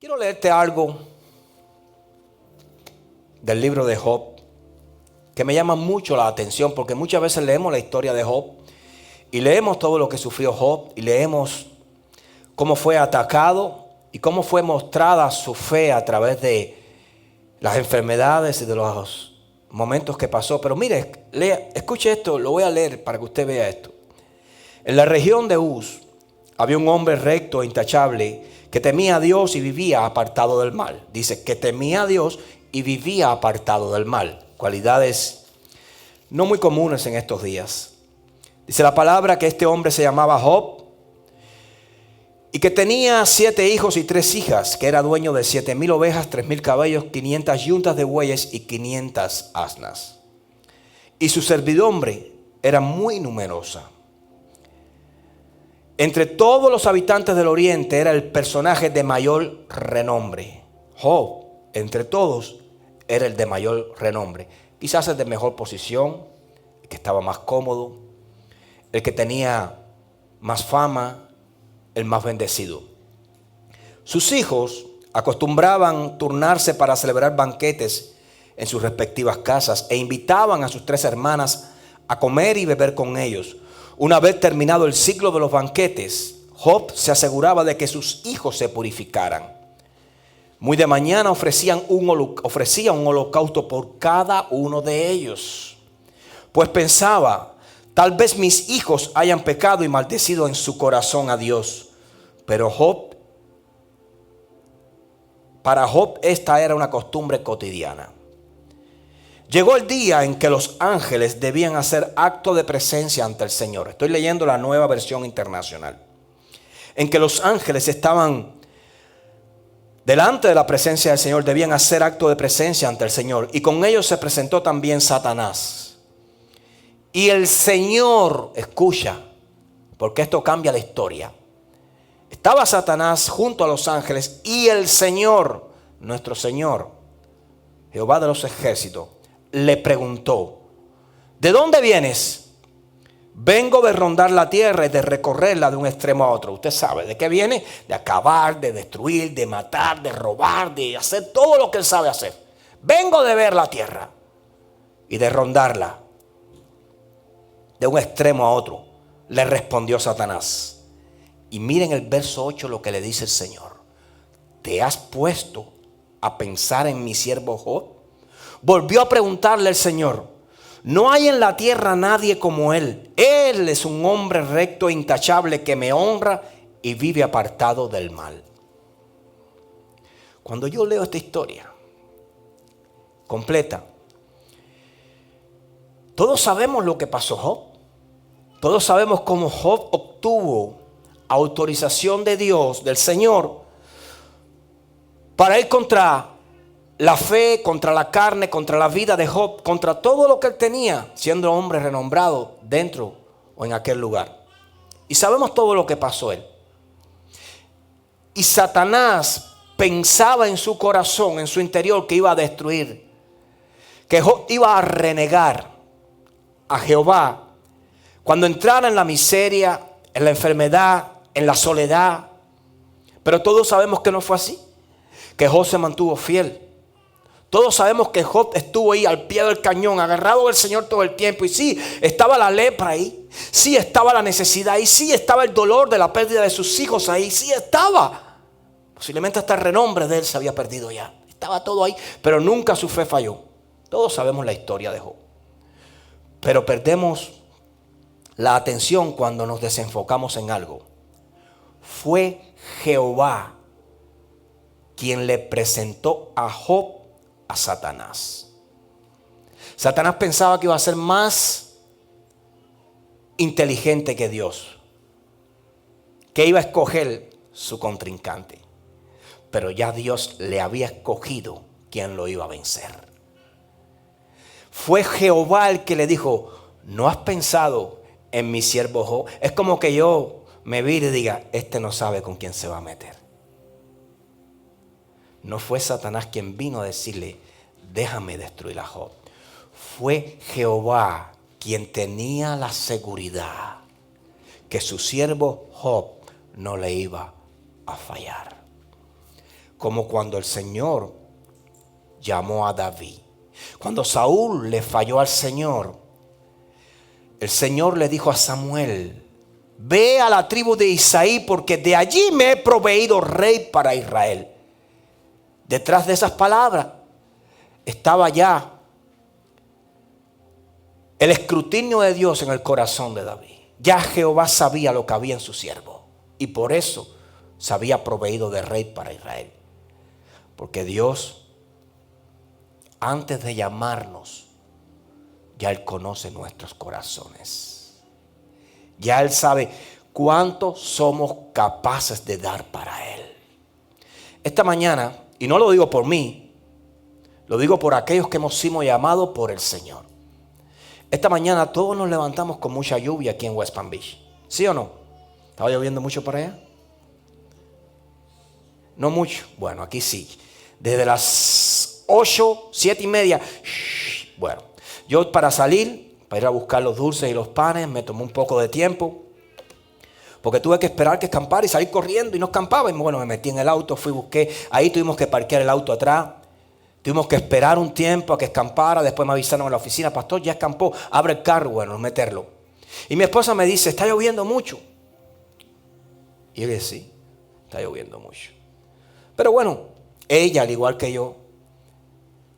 Quiero leerte algo del libro de Job que me llama mucho la atención, porque muchas veces leemos la historia de Job y leemos todo lo que sufrió Job y leemos cómo fue atacado y cómo fue mostrada su fe a través de las enfermedades y de los momentos que pasó. Pero mire, escuche esto, lo voy a leer para que usted vea esto. En la región de Uz había un hombre recto e intachable que temía a Dios y vivía apartado del mal. Dice que temía a Dios y vivía apartado del mal. Cualidades no muy comunes en estos días. Dice la palabra que este hombre se llamaba Job y que tenía 7 hijos y 3 hijas, que era dueño de 7,000 ovejas, 3,000 caballos, 500 yuntas de bueyes y 500 asnas. Y su servidumbre era muy numerosa. Entre todos los habitantes del oriente era el personaje de mayor renombre. Job, entre todos, era el de mayor renombre. Quizás el de mejor posición, el que estaba más cómodo, el que tenía más fama, el más bendecido. Sus hijos acostumbraban turnarse para celebrar banquetes en sus respectivas casas e invitaban a sus 3 hermanas a comer y beber con ellos. Una vez terminado el ciclo de los banquetes, Job se aseguraba de que sus hijos se purificaran. Muy de mañana ofrecía un holocausto por cada uno de ellos, pues pensaba: tal vez mis hijos hayan pecado y maldecido en su corazón a Dios. Pero para Job esta era una costumbre cotidiana. Llegó el día en que los ángeles debían hacer acto de presencia ante el Señor. Estoy leyendo la Nueva Versión Internacional. En que los ángeles estaban delante de la presencia del Señor, debían hacer acto de presencia ante el Señor. Y con ellos se presentó también Satanás. Y el Señor, escucha, porque esto cambia la historia. Estaba Satanás junto a los ángeles y el Señor, nuestro Señor, Jehová de los ejércitos, le preguntó: ¿de dónde vienes? Vengo de rondar la tierra y de recorrerla de un extremo a otro. Usted sabe de qué viene: de acabar, de destruir, de matar, de robar, de hacer todo lo que él sabe hacer. Vengo de ver la tierra y de rondarla de un extremo a otro, le respondió Satanás. Y miren el verso 8 lo que le dice el Señor: ¿te has puesto a pensar en mi siervo Job? Volvió a preguntarle el Señor: no hay en la tierra nadie como él. Él es un hombre recto e intachable que me honra y vive apartado del mal. Cuando yo leo esta historia completa, todos sabemos lo que pasó Job. Todos sabemos cómo Job obtuvo autorización de Dios, del Señor, para ir contra la fe, contra la carne, contra la vida de Job, contra todo lo que él tenía, siendo hombre renombrado dentro o en aquel lugar. Y sabemos todo lo que pasó él. Y Satanás pensaba en su corazón, en su interior, que iba a destruir, que Job iba a renegar a Jehová cuando entrara en la miseria, en la enfermedad, en la soledad. Pero todos sabemos que no fue así, que Job se mantuvo fiel. Todos sabemos que Job estuvo ahí al pie del cañón, agarrado del Señor todo el tiempo. Y sí, estaba la lepra ahí, sí estaba la necesidad ahí, sí estaba el dolor de la pérdida de sus hijos ahí, sí estaba. Posiblemente hasta el renombre de él se había perdido ya. Estaba todo ahí, pero nunca su fe falló. Todos sabemos la historia de Job. Pero perdemos la atención cuando nos desenfocamos en algo. Fue Jehová quien le presentó a Job a Satanás. Satanás pensaba que iba a ser más inteligente que Dios, que iba a escoger su contrincante. Pero ya Dios le había escogido quien lo iba a vencer. Fue Jehová el que le dijo: ¿no has pensado en mi siervo Job? Es como que yo me vire y diga: este no sabe con quién se va a meter. No fue Satanás quien vino a decirle: déjame destruir a Job. Fue Jehová quien tenía la seguridad que su siervo Job no le iba a fallar. como cuando el Señor llamó a David. Cuando Saúl le falló al Señor, el Señor le dijo a Samuel: ve a la tribu de Isaí, porque de allí me he proveído rey para Israel. Detrás de esas palabras estaba ya el escrutinio de Dios en el corazón de David. Ya Jehová sabía lo que había en su siervo, y por eso se había proveído de rey para Israel. Porque Dios, antes de llamarnos, ya Él conoce nuestros corazones. Ya Él sabe cuánto somos capaces de dar para Él. Esta mañana, y no lo digo por mí, lo digo por aquellos que hemos sido llamados por el Señor. Esta mañana todos nos levantamos con mucha lluvia aquí en West Palm Beach. ¿Sí o no? ¿Estaba lloviendo mucho para allá? No mucho. Bueno, aquí sí. Desde las 8, 7 y media. Bueno, yo para salir, para ir a buscar los dulces y los panes, me tomó un poco de tiempo. Porque tuve que esperar que escampara y salir corriendo y no escampaba. Y bueno, me metí en el auto, fui, busqué. Ahí tuvimos que parquear el auto atrás. Tuvimos que esperar un tiempo a que escampara. Después me avisaron en la oficina: pastor, ya escampó, abre el carro. Bueno, meterlo. Y mi esposa me dice: está lloviendo mucho. Y yo le dije: sí, está lloviendo mucho. Pero bueno, ella, al igual que yo,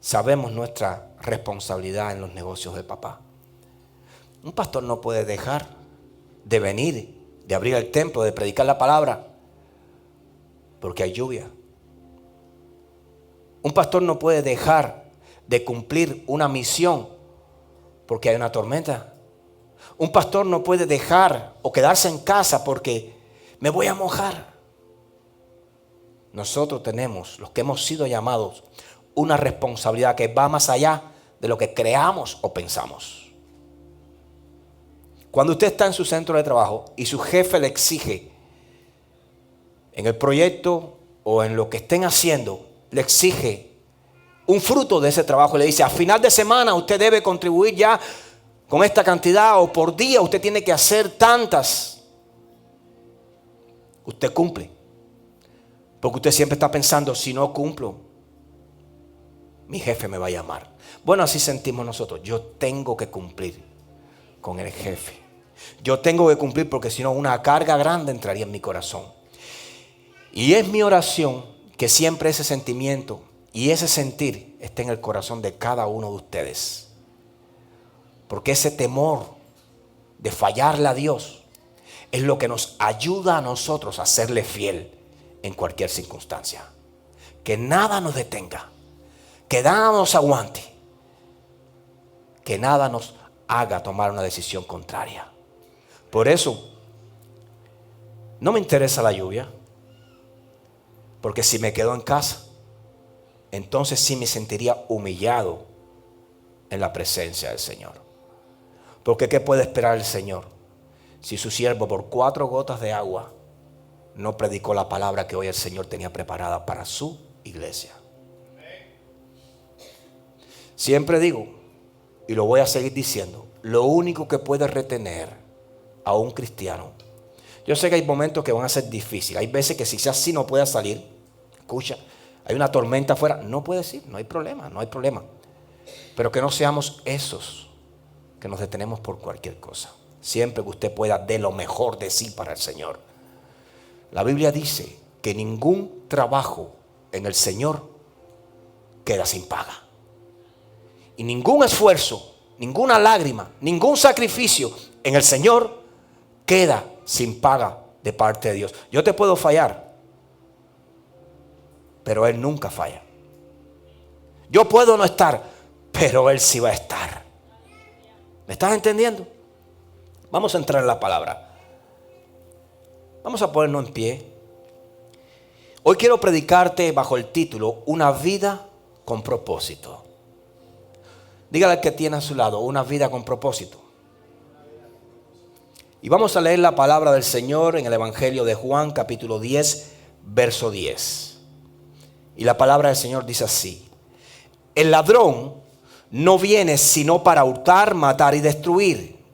sabemos nuestra responsabilidad en los negocios de papá. Un pastor no puede dejar de venir, de abrir el templo, de predicar la palabra, porque hay lluvia. Un pastor no puede dejar de cumplir una misión porque hay una tormenta. Un pastor no puede dejar o quedarse en casa porque me voy a mojar. Nosotros tenemos, los que hemos sido llamados, una responsabilidad que va más allá de lo que creamos o pensamos. Cuando usted está en su centro de trabajo y su jefe le exige en el proyecto o en lo que estén haciendo, le exige un fruto de ese trabajo, le dice: a final de semana usted debe contribuir ya con esta cantidad, o por día usted tiene que hacer tantas. Usted cumple, porque usted siempre está pensando: si no cumplo, mi jefe me va a llamar. Bueno, así sentimos nosotros. Yo tengo que cumplir con el jefe. Yo tengo que cumplir, porque si no, una carga grande entraría en mi corazón. Y es mi oración que siempre ese sentimiento y ese sentir esté en el corazón de cada uno de ustedes. Porque ese temor de fallarle a Dios es lo que nos ayuda a nosotros a serle fiel en cualquier circunstancia. Que nada nos detenga, que nada nos aguante, que nada nos haga tomar una decisión contraria. Por eso, no me interesa la lluvia, porque si me quedo en casa, entonces sí me sentiría humillado en la presencia del Señor. Porque ¿qué puede esperar el Señor si su siervo por 4 gotas de agua no predicó la palabra que hoy el Señor tenía preparada para su iglesia? Siempre digo, y lo voy a seguir diciendo, lo único que puede retener a un cristiano, yo sé que hay momentos que van a ser difíciles, hay veces que quizás sí no pueda salir. Escucha, hay una tormenta afuera, no puedes ir, no hay problema, pero que no seamos esos que nos detenemos por cualquier cosa. Siempre que usted pueda, dé lo mejor de sí para el Señor. La Biblia dice que ningún trabajo en el Señor queda sin paga. Y ningún esfuerzo, ninguna lágrima, ningún sacrificio en el Señor queda sin paga de parte de Dios. Yo te puedo fallar, pero Él nunca falla. Yo puedo no estar, pero Él sí va a estar. ¿Me estás entendiendo? Vamos a entrar en la palabra. Vamos a ponernos en pie. Hoy quiero predicarte bajo el título: una vida con propósito. Dígale al que tiene a su lado: una vida con propósito. Y vamos a leer la palabra del Señor en el Evangelio de Juan, capítulo 10, verso 10. Y la palabra del Señor dice así: el ladrón no viene sino para hurtar, matar y destruir.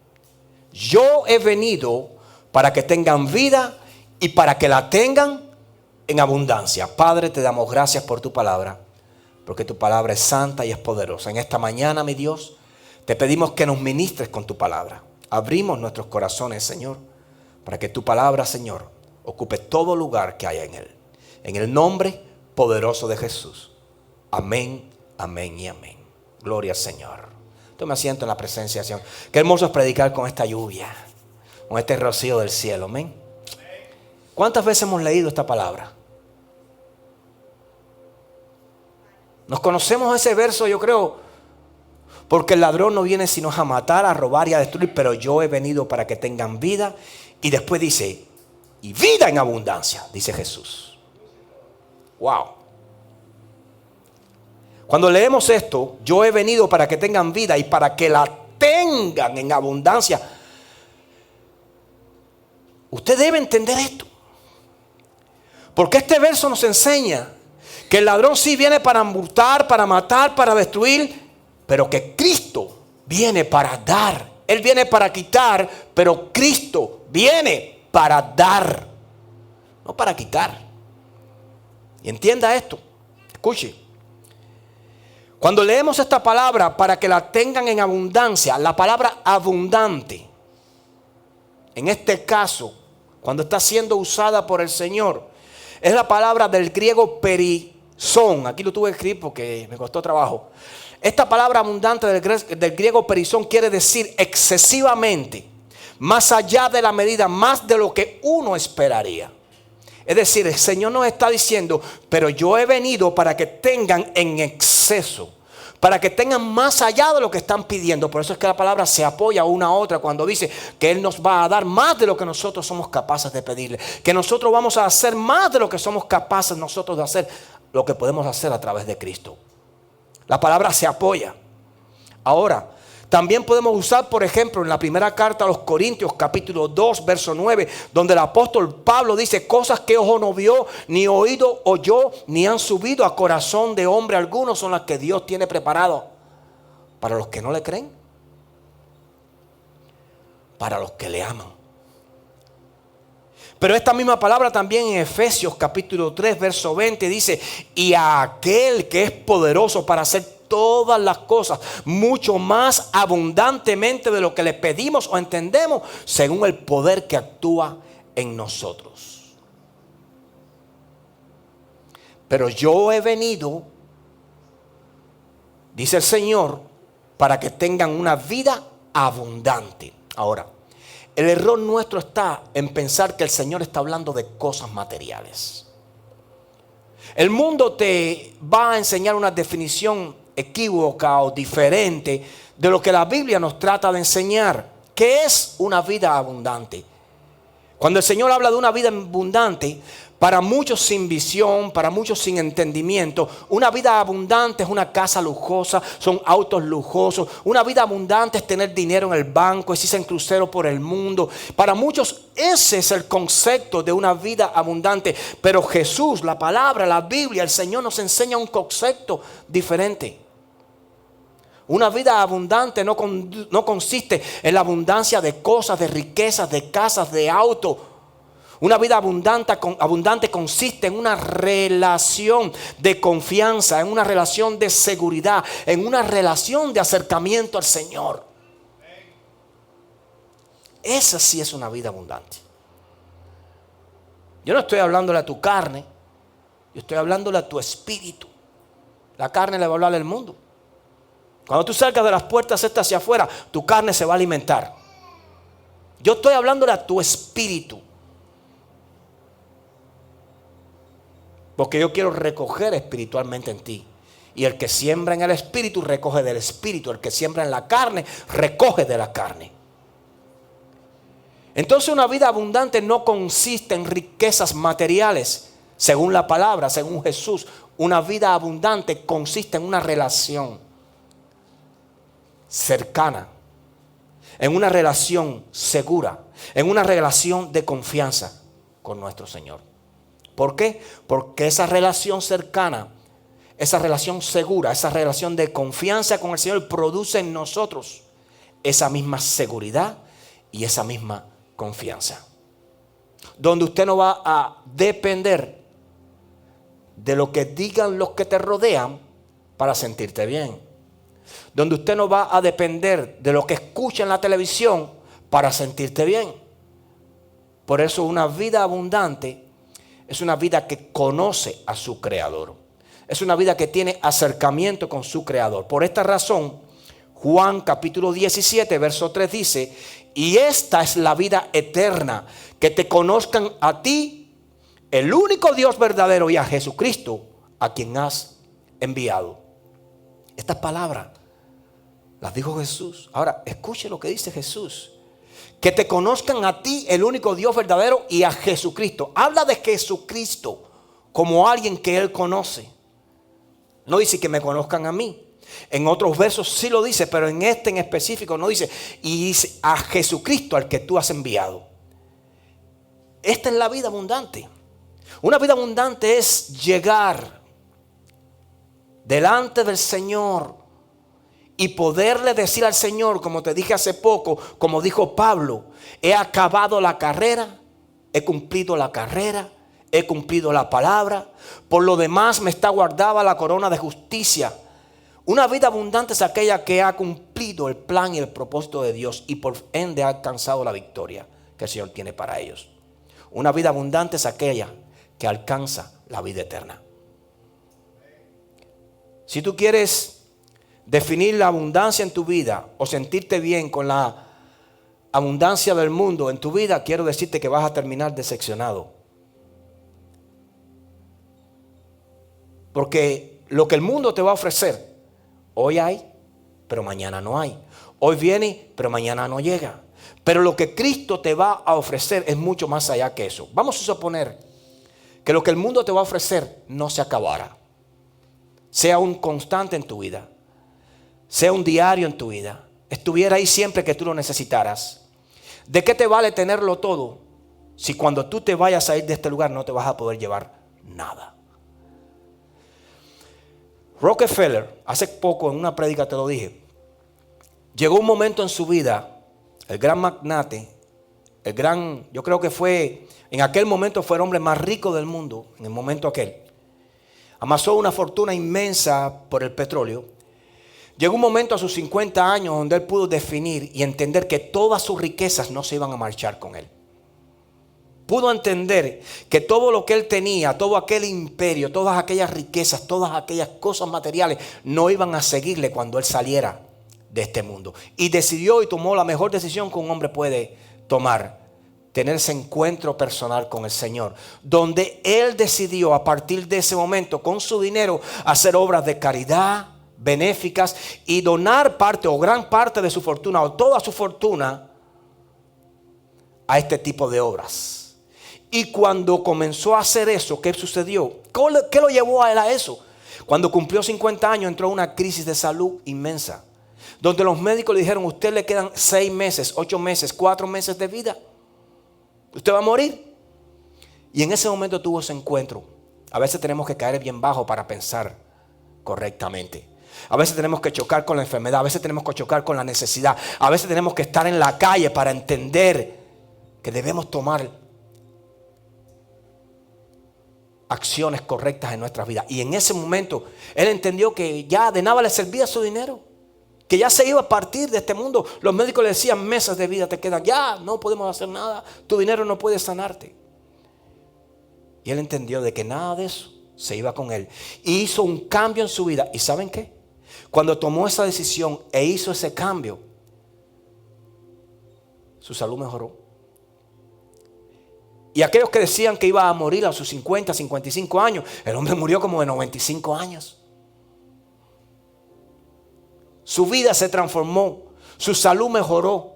Yo he venido para que tengan vida y para que la tengan en abundancia. Padre, te damos gracias por tu palabra, porque tu palabra es santa y es poderosa. En esta mañana, mi Dios, te pedimos que nos ministres con tu palabra. Abrimos nuestros corazones, Señor, para que tu palabra, Señor, ocupe todo lugar que haya en él. En el nombre poderoso de Jesús. Amén, amén y amén. Gloria al Señor. Tome asiento en la presencia del Señor. Qué hermoso es predicar con esta lluvia, con este rocío del cielo. Amén. ¿Cuántas veces hemos leído esta palabra? Nos conocemos ese verso, yo creo, porque el ladrón no viene sino a matar, a robar y a destruir, pero yo he venido para que tengan vida. Y después dice, y vida en abundancia, dice Jesús. Wow. Cuando leemos esto, yo he venido para que tengan vida y para que la tengan en abundancia. Usted debe entender esto. Porque este verso nos enseña que el ladrón sí viene para hurtar, para matar, para destruir, pero que Cristo viene para dar. Él viene para quitar, pero Cristo viene para dar, no para quitar. Y entienda esto, escuche. Cuando leemos esta palabra, para que la tengan en abundancia, la palabra abundante, en este caso, cuando está siendo usada por el Señor, es la palabra del griego perizón. Aquí lo tuve que escribir porque me costó trabajo. Esta palabra abundante del griego perizón quiere decir excesivamente, más allá de la medida, más de lo que uno esperaría. Es decir, el Señor nos está diciendo, pero yo he venido para que tengan en exceso, para que tengan más allá de lo que están pidiendo. Por eso es que la palabra se apoya una a otra cuando dice que Él nos va a dar más de lo que nosotros somos capaces de pedirle, que nosotros vamos a hacer más de lo que somos capaces nosotros de hacer, lo que podemos hacer a través de Cristo. La palabra se apoya. Ahora, también podemos usar, por ejemplo, en la primera carta a los Corintios, capítulo 2, verso 9, donde el apóstol Pablo dice, cosas que ojo no vio, ni oído oyó, ni han subido a corazón de hombre alguno, son las que Dios tiene preparado para los que no le creen, para los que le aman. Pero esta misma palabra también en Efesios capítulo 3, verso 20 dice, y a aquel que es poderoso para hacer todas las cosas mucho más abundantemente de lo que le pedimos o entendemos, según el poder que actúa en nosotros. Pero yo he venido, dice el Señor, para que tengan una vida abundante. Ahora, el error nuestro está en pensar que el Señor está hablando de cosas materiales. El mundo te va a enseñar una definición equívoca o diferente de lo que la Biblia nos trata de enseñar. ¿Qué es una vida abundante? Cuando el Señor habla de una vida abundante, para muchos sin visión, para muchos sin entendimiento, una vida abundante es una casa lujosa, son autos lujosos. Una vida abundante es tener dinero en el banco, es irse en crucero por el mundo. Para muchos ese es el concepto de una vida abundante. Pero Jesús, la palabra, la Biblia, el Señor nos enseña un concepto diferente. Una vida abundante no consiste en la abundancia de cosas, de riquezas, de casas, de autos. Una vida abundante consiste en una relación de confianza, en una relación de seguridad, en una relación de acercamiento al Señor. Esa sí es una vida abundante. Yo no estoy hablándole a tu carne, yo estoy hablándole a tu espíritu. La carne le va a hablar al mundo. Cuando tú salgas de las puertas estas hacia afuera, tu carne se va a alimentar. Yo estoy hablándole a tu espíritu. Porque yo quiero recoger espiritualmente en ti. Y el que siembra en el espíritu, recoge del espíritu. El que siembra en la carne, recoge de la carne. Entonces una vida abundante no consiste en riquezas materiales. Según la palabra, según Jesús, una vida abundante consiste en una relación cercana, en una relación segura, en una relación de confianza con nuestro Señor. ¿Por qué? Porque esa relación cercana, esa relación segura, esa relación de confianza con el Señor produce en nosotros esa misma seguridad y esa misma confianza. Donde usted no va a depender de lo que digan los que te rodean para sentirte bien. Donde usted no va a depender de lo que escucha en la televisión para sentirte bien. Por eso una vida abundante es una vida que conoce a su Creador. Es una vida que tiene acercamiento con su Creador. Por esta razón, Juan capítulo 17, verso 3 dice: y esta es la vida eterna, que te conozcan a ti, el único Dios verdadero, y a Jesucristo, a quien has enviado. Estas palabras las dijo Jesús. Ahora, escuche lo que dice Jesús. Que te conozcan a ti, el único Dios verdadero, y a Jesucristo. Habla de Jesucristo como alguien que Él conoce. No dice que me conozcan a mí. En otros versos sí lo dice, pero en este en específico no dice. Y dice a Jesucristo al que tú has enviado. Esta es la vida abundante. Una vida abundante es llegar delante del Señor y poderle decir al Señor, como te dije hace poco, como dijo Pablo: he acabado la carrera, he cumplido la carrera, he cumplido la palabra, por lo demás me está guardada la corona de justicia. Una vida abundante es aquella que ha cumplido el plan y el propósito de Dios y por ende ha alcanzado la victoria que el Señor tiene para ellos. Una vida abundante es aquella que alcanza la vida eterna. Si tú quieres definir la abundancia en tu vida o sentirte bien con la abundancia del mundo en tu vida, quiero decirte que vas a terminar decepcionado. Porque lo que el mundo te va a ofrecer, hoy hay, pero mañana no hay. Hoy viene, pero mañana no llega. Pero lo que Cristo te va a ofrecer es mucho más allá que eso. Vamos a suponer que lo que el mundo te va a ofrecer no se acabara. Sea un constante en tu vida. Sea un diario en tu vida. Estuviera ahí siempre que tú lo necesitaras. ¿De qué te vale tenerlo todo si cuando tú te vayas a ir de este lugar no te vas a poder llevar nada? Rockefeller, hace poco en una prédica te lo dije, llegó un momento en su vida, el gran magnate, yo creo que fue, en aquel momento fue el hombre más rico del mundo, en el momento aquel. Amasó una fortuna inmensa por el petróleo. Llegó un momento a sus 50 años donde él pudo definir y entender que todas sus riquezas no se iban a marchar con él. Pudo entender que todo lo que él tenía, todo aquel imperio, todas aquellas riquezas, todas aquellas cosas materiales no iban a seguirle cuando él saliera de este mundo. Y decidió y tomó la mejor decisión que un hombre puede tomar: tener ese encuentro personal con el Señor, donde él decidió a partir de ese momento con su dinero hacer obras de caridad, benéficas, y donar parte o gran parte de su fortuna o toda su fortuna a este tipo de obras. Y cuando comenzó a hacer eso, ¿qué sucedió? ¿Qué lo llevó a él a eso? Cuando cumplió 50 años entró en una crisis de salud inmensa, donde los médicos le dijeron: usted le quedan 6 meses, 8 meses, 4 meses de vida. Usted va a morir. Y en ese momento tuvo ese encuentro. A veces tenemos que caer bien bajo para pensar correctamente. A veces tenemos que chocar con la enfermedad. A veces tenemos que chocar con la necesidad. A veces tenemos que estar en la calle para entender que debemos tomar acciones correctas en nuestras vidas. Y en ese momento él entendió que ya de nada le servía su dinero, que ya se iba a partir de este mundo. Los médicos le decían: meses de vida te quedan, ya no podemos hacer nada, tu dinero no puede sanarte. Y él entendió de que nada de eso se iba con él, y hizo un cambio en su vida. ¿Y saben qué? Cuando tomó esa decisión e hizo ese cambio, su salud mejoró. Y aquellos que decían que iba a morir a sus 50, 55 años, el hombre murió como de 95 años. Su vida se transformó, su salud mejoró,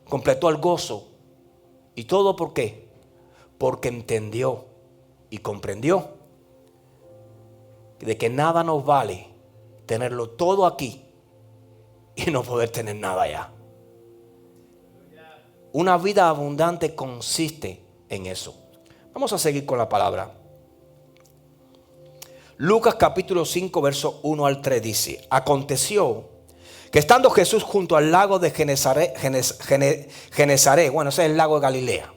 completó el gozo. ¿Y todo por qué? Porque entendió y comprendió de que nada nos vale tenerlo todo aquí y no poder tener nada allá. Una vida abundante consiste en eso. Vamos a seguir con la palabra. Lucas capítulo 5 verso 1 al 3 dice: aconteció que estando Jesús junto al lago de Genesaret, bueno, ese es el lago de Galilea,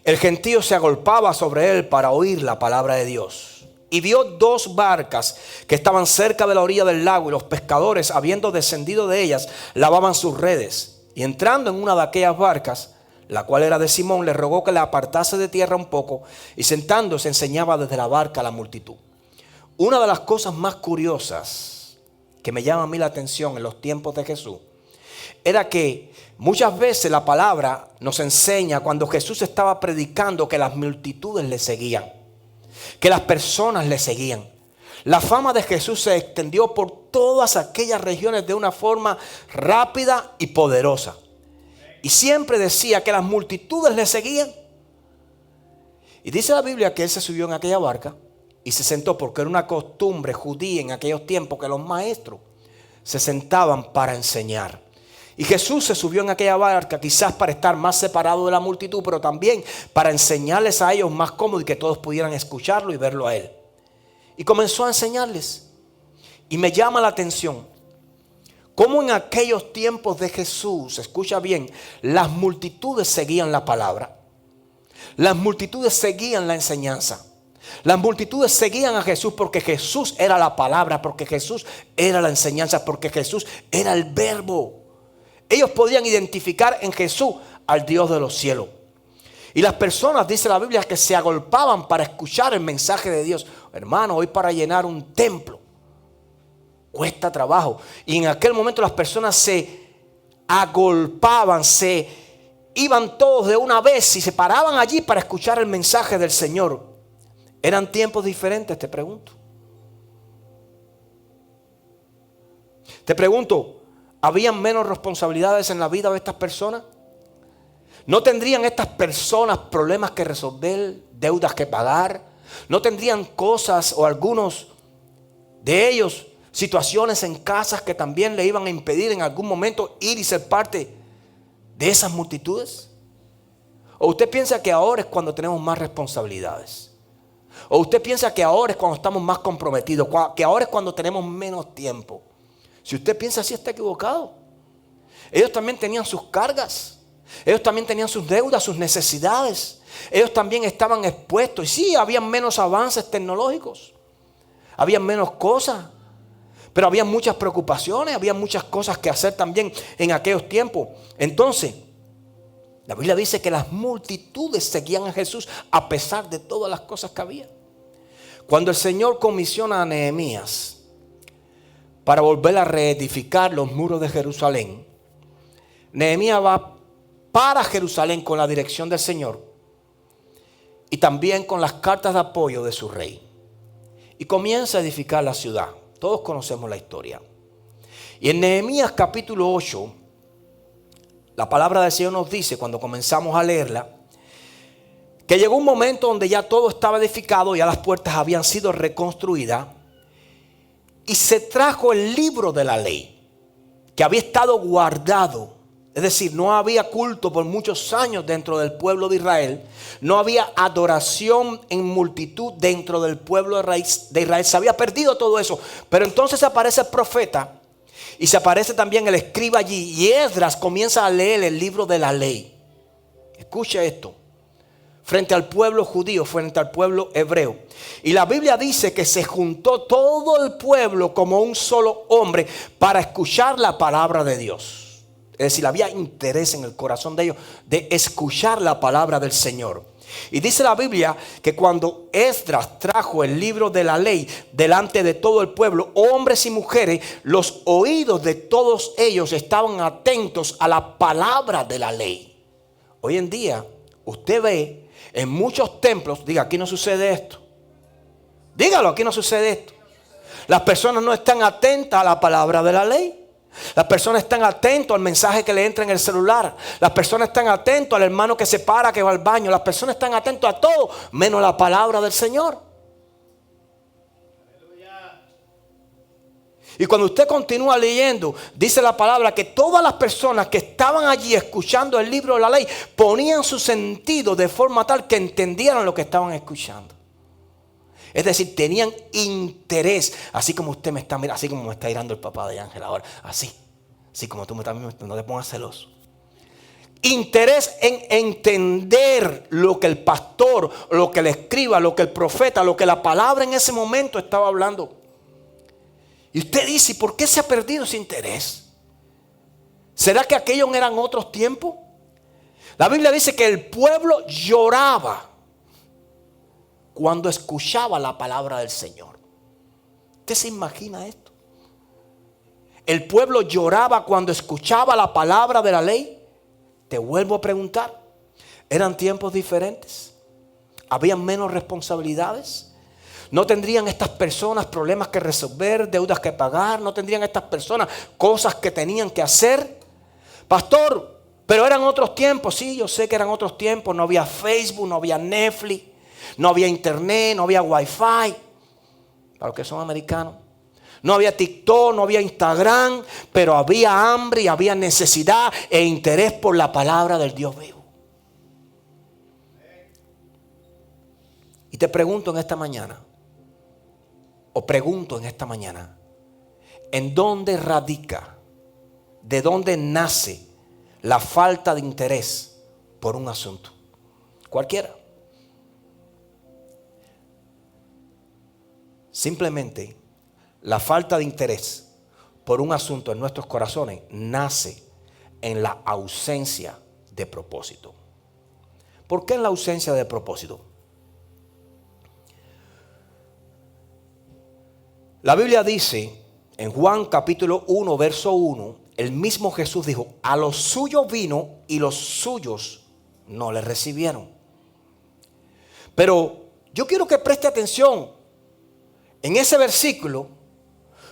el gentío se agolpaba sobre él para oír la palabra de Dios. Y vio 2 barcas que estaban cerca de la orilla del lago, y los pescadores, habiendo descendido de ellas, lavaban sus redes. Y entrando en una de aquellas barcas, la cual era de Simón, le rogó que la apartase de tierra un poco, y sentándose enseñaba desde la barca a la multitud. Una de las cosas más curiosas que me llama a mí la atención en los tiempos de Jesús era que muchas veces la palabra nos enseña, cuando Jesús estaba predicando, que las multitudes le seguían, que las personas le seguían. La fama de Jesús se extendió por todas aquellas regiones de una forma rápida y poderosa. Y siempre decía que las multitudes le seguían. Y dice la Biblia que él se subió en aquella barca y se sentó, porque era una costumbre judía en aquellos tiempos que los maestros se sentaban para enseñar. Y Jesús se subió en aquella barca, quizás para estar más separado de la multitud, pero también para enseñarles a ellos más cómodo y que todos pudieran escucharlo y verlo a él. Y comenzó a enseñarles. Y me llama la atención cómo en aquellos tiempos de Jesús, escucha bien, las multitudes seguían la palabra. Las multitudes seguían la enseñanza. Las multitudes seguían a Jesús porque Jesús era la palabra, porque Jesús era la enseñanza, porque Jesús era el verbo. Ellos podían identificar en Jesús al Dios de los cielos. Y las personas, dice la Biblia, que se agolpaban para escuchar el mensaje de Dios. Hermano, hoy para llenar un templo cuesta trabajo. Y en aquel momento las personas se agolpaban, se iban todos de una vez y se paraban allí para escuchar el mensaje del Señor. ¿Eran tiempos diferentes? Te pregunto. Te pregunto, ¿habían menos responsabilidades en la vida de estas personas? ¿No tendrían estas personas problemas que resolver, deudas que pagar? ¿No tendrían cosas o algunos de ellos situaciones en casas que también le iban a impedir en algún momento ir y ser parte de esas multitudes? ¿O usted piensa que ahora es cuando tenemos más responsabilidades? ¿O usted piensa que ahora es cuando estamos más comprometidos, que ahora es cuando tenemos menos tiempo? Si usted piensa así, está equivocado. Ellos también tenían sus cargas. Ellos también tenían sus deudas, sus necesidades. Ellos también estaban expuestos. Y sí, habían menos avances tecnológicos. Habían menos cosas. Pero había muchas preocupaciones. Había muchas cosas que hacer también en aquellos tiempos. Entonces, la Biblia dice que las multitudes seguían a Jesús a pesar de todas las cosas que había. Cuando el Señor comisiona a Nehemías para volver a reedificar los muros de Jerusalén, Nehemías va para Jerusalén con la dirección del Señor y también con las cartas de apoyo de su rey. Y comienza a edificar la ciudad. Todos conocemos la historia. Y en Nehemías capítulo 8, la palabra del Señor nos dice, cuando comenzamos a leerla, que llegó un momento donde ya todo estaba edificado, ya las puertas habían sido reconstruidas, y se trajo el libro de la ley, que había estado guardado. Es decir, no había culto por muchos años dentro del pueblo de Israel. No había adoración en multitud dentro del pueblo de Israel. Se había perdido todo eso. Pero entonces aparece el profeta y se aparece también el escriba allí. Y Esdras comienza a leer el libro de la ley. Escucha esto. Frente al pueblo judío, frente al pueblo hebreo. Y la Biblia dice que se juntó todo el pueblo como un solo hombre para escuchar la palabra de Dios. Es decir, había interés en el corazón de ellos de escuchar la palabra del Señor. Y dice la Biblia que cuando Esdras trajo el libro de la ley delante de todo el pueblo, hombres y mujeres, los oídos de todos ellos estaban atentos a la palabra de la ley. Hoy en día, usted ve en muchos templos, diga, aquí no sucede esto. Dígalo, aquí no sucede esto. Las personas no están atentas a la palabra de la ley. Las personas están atentos al mensaje que le entra en el celular. Las personas están atentos al hermano que se para, que va al baño. Las personas están atentos a todo, menos a la palabra del Señor. Y cuando usted continúa leyendo, dice la palabra que todas las personas que estaban allí escuchando el libro de la ley ponían su sentido de forma tal que entendieran lo que estaban escuchando. Es decir, tenían interés, así como usted me está mirando, así como me está mirando el papá de Ángel ahora, así como tú me estás mirando, no te pongas celoso. interés en entender lo que el pastor, lo que el escriba, lo que el profeta, lo que la palabra en ese momento estaba hablando. Y usted dice, ¿por qué se ha perdido ese interés? ¿Será que aquellos eran otros tiempos? La Biblia dice que el pueblo lloraba cuando escuchaba la palabra del Señor. ¿Usted se imagina esto? El pueblo lloraba cuando escuchaba la palabra de la ley. Te vuelvo a preguntar, ¿eran tiempos diferentes? ¿Habían menos responsabilidades? ¿No tendrían estas personas problemas que resolver, deudas que pagar? ¿No tendrían estas personas cosas que tenían que hacer? Pastor, pero eran otros tiempos. Sí, yo sé que eran otros tiempos. No había Facebook, no había Netflix, no había internet, no había Wi-Fi. Para los que son americanos. No había TikTok, no había Instagram, pero había hambre y había necesidad e interés por la palabra del Dios vivo. Y te pregunto en esta mañana, ¿en dónde radica, de dónde nace la falta de interés por un asunto? Cualquiera. Simplemente la falta de interés por un asunto en nuestros corazones nace en la ausencia de propósito. ¿Por qué en la ausencia de propósito? La Biblia dice en Juan capítulo 1, verso 1, el mismo Jesús dijo, a los suyos vino y los suyos no le recibieron. Pero yo quiero que preste atención en ese versículo.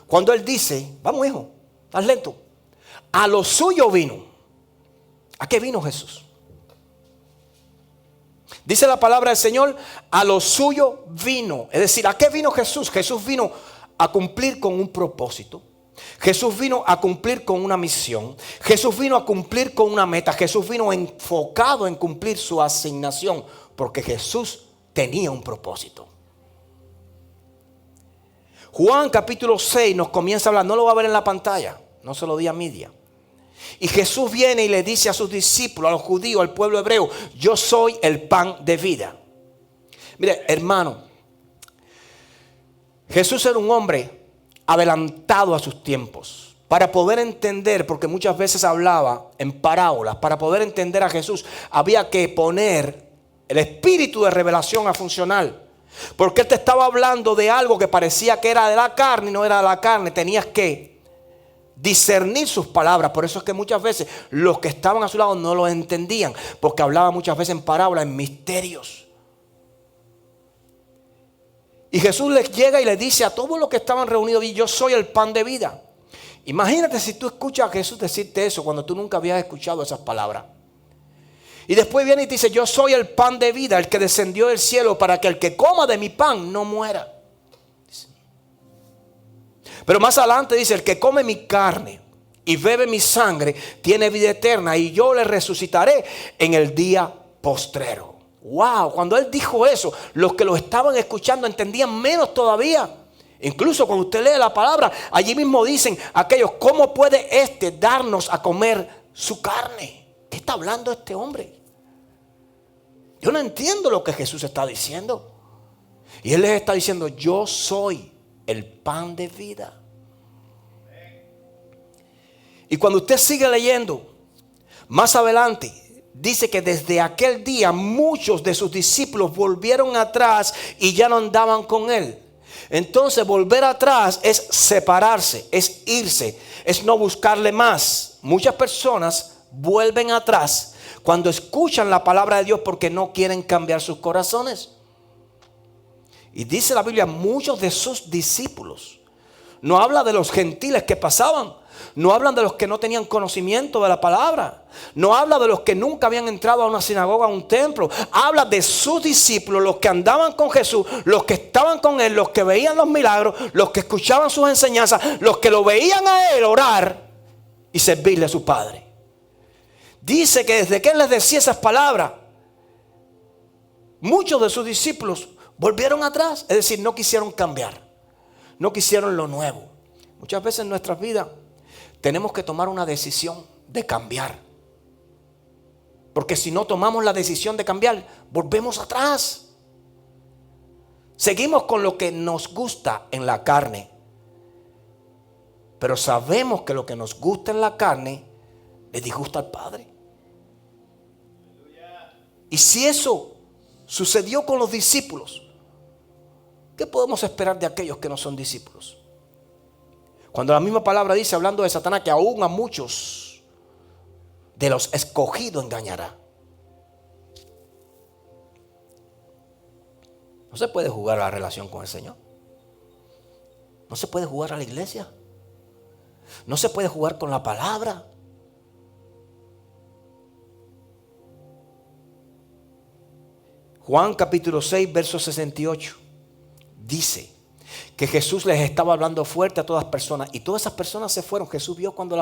Cuando él dice, vamos hijo, estás lento. A lo suyo vino. ¿A qué vino Jesús? Dice la palabra del Señor, a lo suyo vino. Es decir, ¿a qué vino Jesús? Jesús vino a cumplir con un propósito. Jesús vino a cumplir con una misión. Jesús vino a cumplir con una meta. Jesús vino enfocado en cumplir su asignación. Porque Jesús tenía un propósito. Juan capítulo 6 nos comienza a hablar, no lo va a ver en la pantalla, no se lo di a media. Y Jesús viene y le dice a sus discípulos, a los judíos, al pueblo hebreo, yo soy el pan de vida. Mire, hermano, Jesús era un hombre adelantado a sus tiempos. Para poder entender, porque muchas veces hablaba en parábolas, para poder entender a Jesús había que poner el espíritu de revelación a funcionar. Porque él te estaba hablando de algo que parecía que era de la carne y no era de la carne. Tenías que discernir sus palabras. Por eso es que muchas veces los que estaban a su lado no lo entendían. Porque hablaba muchas veces en parábolas, en misterios. Y Jesús les llega y les dice a todos los que estaban reunidos, yo soy el pan de vida. Imagínate si tú escuchas a Jesús decirte eso cuando tú nunca habías escuchado esas palabras. Y después viene y te dice, yo soy el pan de vida, el que descendió del cielo para que el que coma de mi pan no muera. Pero más adelante dice, el que come mi carne y bebe mi sangre tiene vida eterna y yo le resucitaré en el día postrero. Wow, cuando él dijo eso, los que lo estaban escuchando entendían menos todavía. Incluso cuando usted lee la palabra, allí mismo dicen aquellos, ¿cómo puede darnos a comer su carne? ¿Qué está hablando este hombre? Yo no entiendo lo que Jesús está diciendo. Y él les está diciendo, yo soy el pan de vida. Y cuando usted sigue leyendo, más adelante, dice que desde aquel día muchos de sus discípulos volvieron atrás y ya no andaban con él. Entonces volver atrás es separarse, es irse, es no buscarle más. Muchas personas vuelven atrás cuando escuchan la palabra de Dios porque no quieren cambiar sus corazones. Y dice la Biblia, muchos de sus discípulos. No habla de los gentiles que pasaban. No hablan de los que no tenían conocimiento de la palabra. No habla de los que nunca habían entrado a una sinagoga, a un templo. Habla de sus discípulos, los que andaban con Jesús, los que estaban con él, los que veían los milagros, los que escuchaban sus enseñanzas, los que lo veían a él orar y servirle a su Padre. Dice que desde que él les decía esas palabras, muchos de sus discípulos volvieron atrás. Es decir, no quisieron cambiar, no quisieron lo nuevo. Muchas veces en nuestras vidas tenemos que tomar una decisión de cambiar. Porque si no tomamos la decisión de cambiar, volvemos atrás. Seguimos con lo que nos gusta en la carne. Pero sabemos que lo que nos gusta en la carne le disgusta al Padre. Y si eso sucedió con los discípulos, ¿qué podemos esperar de aquellos que no son discípulos? Cuando la misma palabra dice, hablando de Satanás, que aún a muchos de los escogidos engañará. No se puede jugar a la relación con el Señor. No se puede jugar a la iglesia. No se puede jugar con la palabra. Juan capítulo 6, verso 68 dice que Jesús les estaba hablando fuerte a todas personas y todas esas personas se fueron. Jesús vio cuando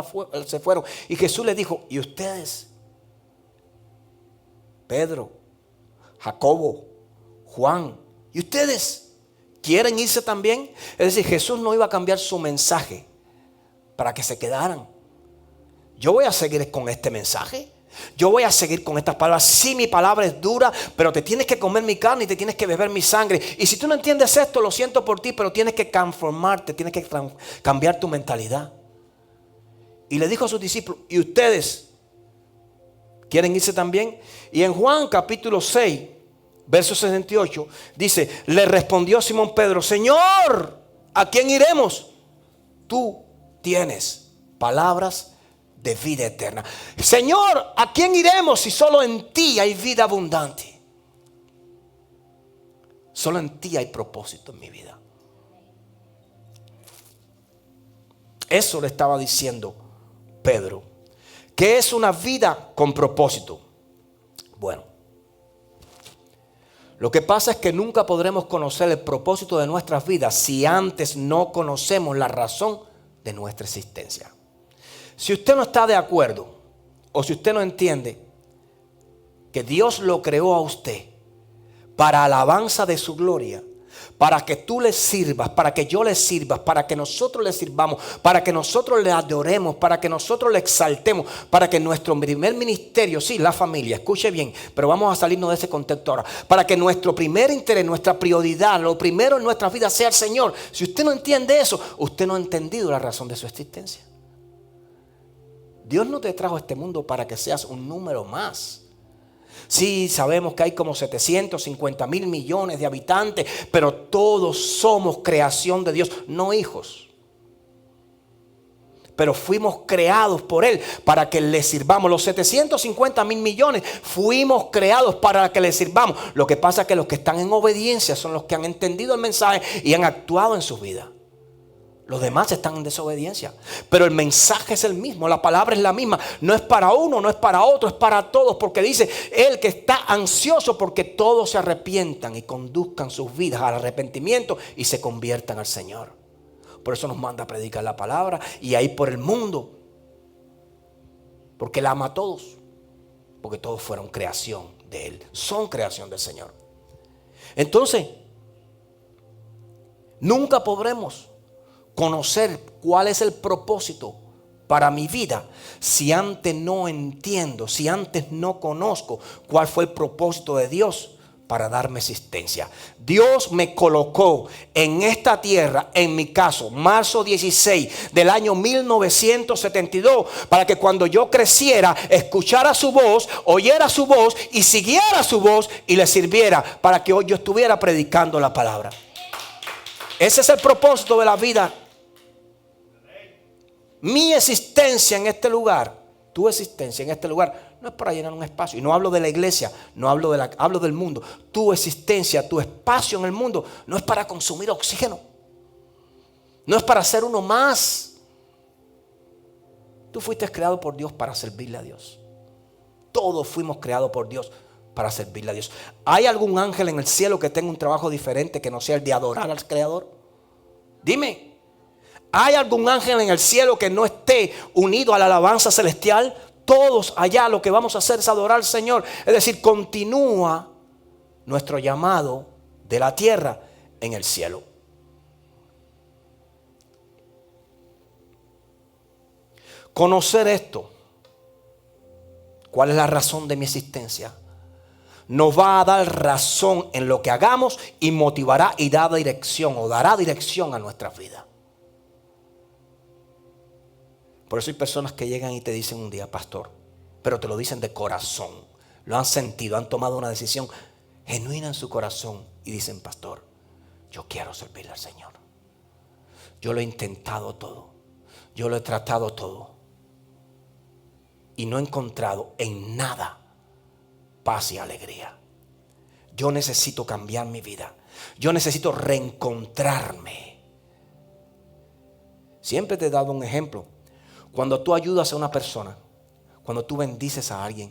se fueron y Jesús les dijo, ¿y ustedes? Pedro, Jacobo, Juan, ¿y ustedes quieren irse también? Es decir, Jesús no iba a cambiar su mensaje para que se quedaran. Yo voy a seguir con este mensaje. Yo voy a seguir con estas palabras. Sí, mi palabra es dura, pero te tienes que comer mi carne y te tienes que beber mi sangre. Y si tú no entiendes esto, lo siento por ti, pero tienes que transformarte, tienes que cambiar tu mentalidad. Y le dijo a sus discípulos, ¿y ustedes quieren irse también? Y en Juan capítulo 6, verso 68, dice, le respondió Simón Pedro, Señor, ¿a quién iremos? Tú tienes palabras de vida eterna. Señor, ¿a quién iremos si solo en ti hay vida abundante? Solo en ti hay propósito en mi vida. Eso le estaba diciendo Pedro. ¿Qué es una vida con propósito? Bueno, lo que pasa es que nunca podremos conocer el propósito de nuestras vidas si antes no conocemos la razón de nuestra existencia. Si usted no está de acuerdo o si usted no entiende que Dios lo creó a usted para alabanza de su gloria, para que tú le sirvas, para que yo le sirva, para que nosotros le sirvamos, para que nosotros le adoremos, para que nosotros le exaltemos, para que nuestro primer ministerio, sí, la familia, escuche bien, pero vamos a salirnos de ese contexto ahora, para que nuestro primer interés, nuestra prioridad, lo primero en nuestra vida sea el Señor. Si usted no entiende eso, usted no ha entendido la razón de su existencia. Dios no te trajo a este mundo para que seas un número más. Sí, sabemos que hay como 750,000 millones de habitantes, pero todos somos creación de Dios, no hijos. Pero fuimos creados por Él para que le sirvamos. Los 750,000 millones fuimos creados para que le sirvamos. Lo que pasa es que los que están en obediencia son los que han entendido el mensaje y han actuado en sus vidas. Los demás están en desobediencia. Pero el mensaje es el mismo, la palabra es la misma. No es para uno, no es para otro, es para todos. Porque dice, el que está ansioso porque todos se arrepientan y conduzcan sus vidas al arrepentimiento y se conviertan al Señor. Por eso nos manda a predicar la palabra y a ir por el mundo. Porque Él ama a todos. Porque todos fueron creación de Él. Son creación del Señor. Entonces, nunca podremos conocer cuál es el propósito para mi vida si antes no entiendo, si antes no conozco cuál fue el propósito de Dios para darme existencia. Dios me colocó en esta tierra, en mi caso, marzo 16 del año 1972, para que cuando yo creciera, escuchara su voz, oyera su voz y siguiera su voz y le sirviera, para que hoy yo estuviera predicando la palabra. Ese es el propósito de la vida. Mi existencia en este lugar, tu existencia en este lugar, no es para llenar un espacio. Y no hablo de la iglesia, no hablo hablo del mundo. Tu existencia, tu espacio en el mundo, no es para consumir oxígeno. No es para ser uno más. Tú fuiste creado por Dios para servirle a Dios. Todos fuimos creados por Dios para servirle a Dios. ¿Hay algún ángel en el cielo que tenga un trabajo diferente que no sea el de adorar al Creador? Dime. ¿Hay algún ángel en el cielo que no esté unido a la alabanza celestial? Todos allá lo que vamos a hacer es adorar al Señor. Es decir, continúa nuestro llamado de la tierra en el cielo. Conocer esto, ¿Cuál es la razón de mi existencia? Nos va a dar razón en lo que hagamos y motivará y dará dirección a nuestras vidas. Por eso hay personas que llegan y te dicen un día, pastor, pero te lo dicen de corazón. Lo han sentido, han tomado una decisión genuina en su corazón y dicen, pastor, yo quiero servirle al Señor. Yo lo he intentado todo. Yo lo he tratado todo. Y no he encontrado en nada paz y alegría. Yo necesito cambiar mi vida. Yo necesito reencontrarme. Siempre te he dado un ejemplo. Cuando tú ayudas a una persona, cuando tú bendices a alguien,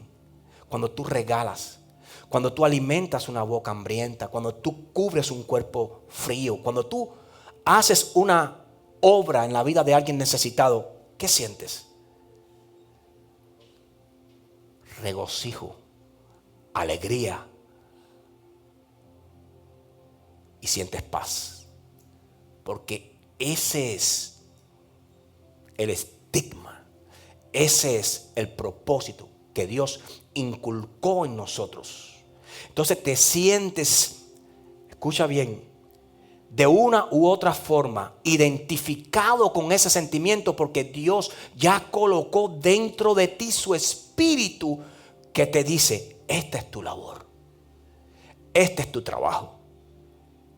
cuando tú regalas, cuando tú alimentas una boca hambrienta, cuando tú cubres un cuerpo frío, cuando tú haces una obra en la vida de alguien necesitado, ¿qué sientes? Regocijo, alegría y sientes paz. Porque ese es el estigma, ese es el propósito que Dios inculcó en nosotros. Entonces te sientes, escucha bien, de una u otra forma identificado con ese sentimiento, porque Dios ya colocó dentro de ti su espíritu que te dice, esta es tu labor, este es tu trabajo,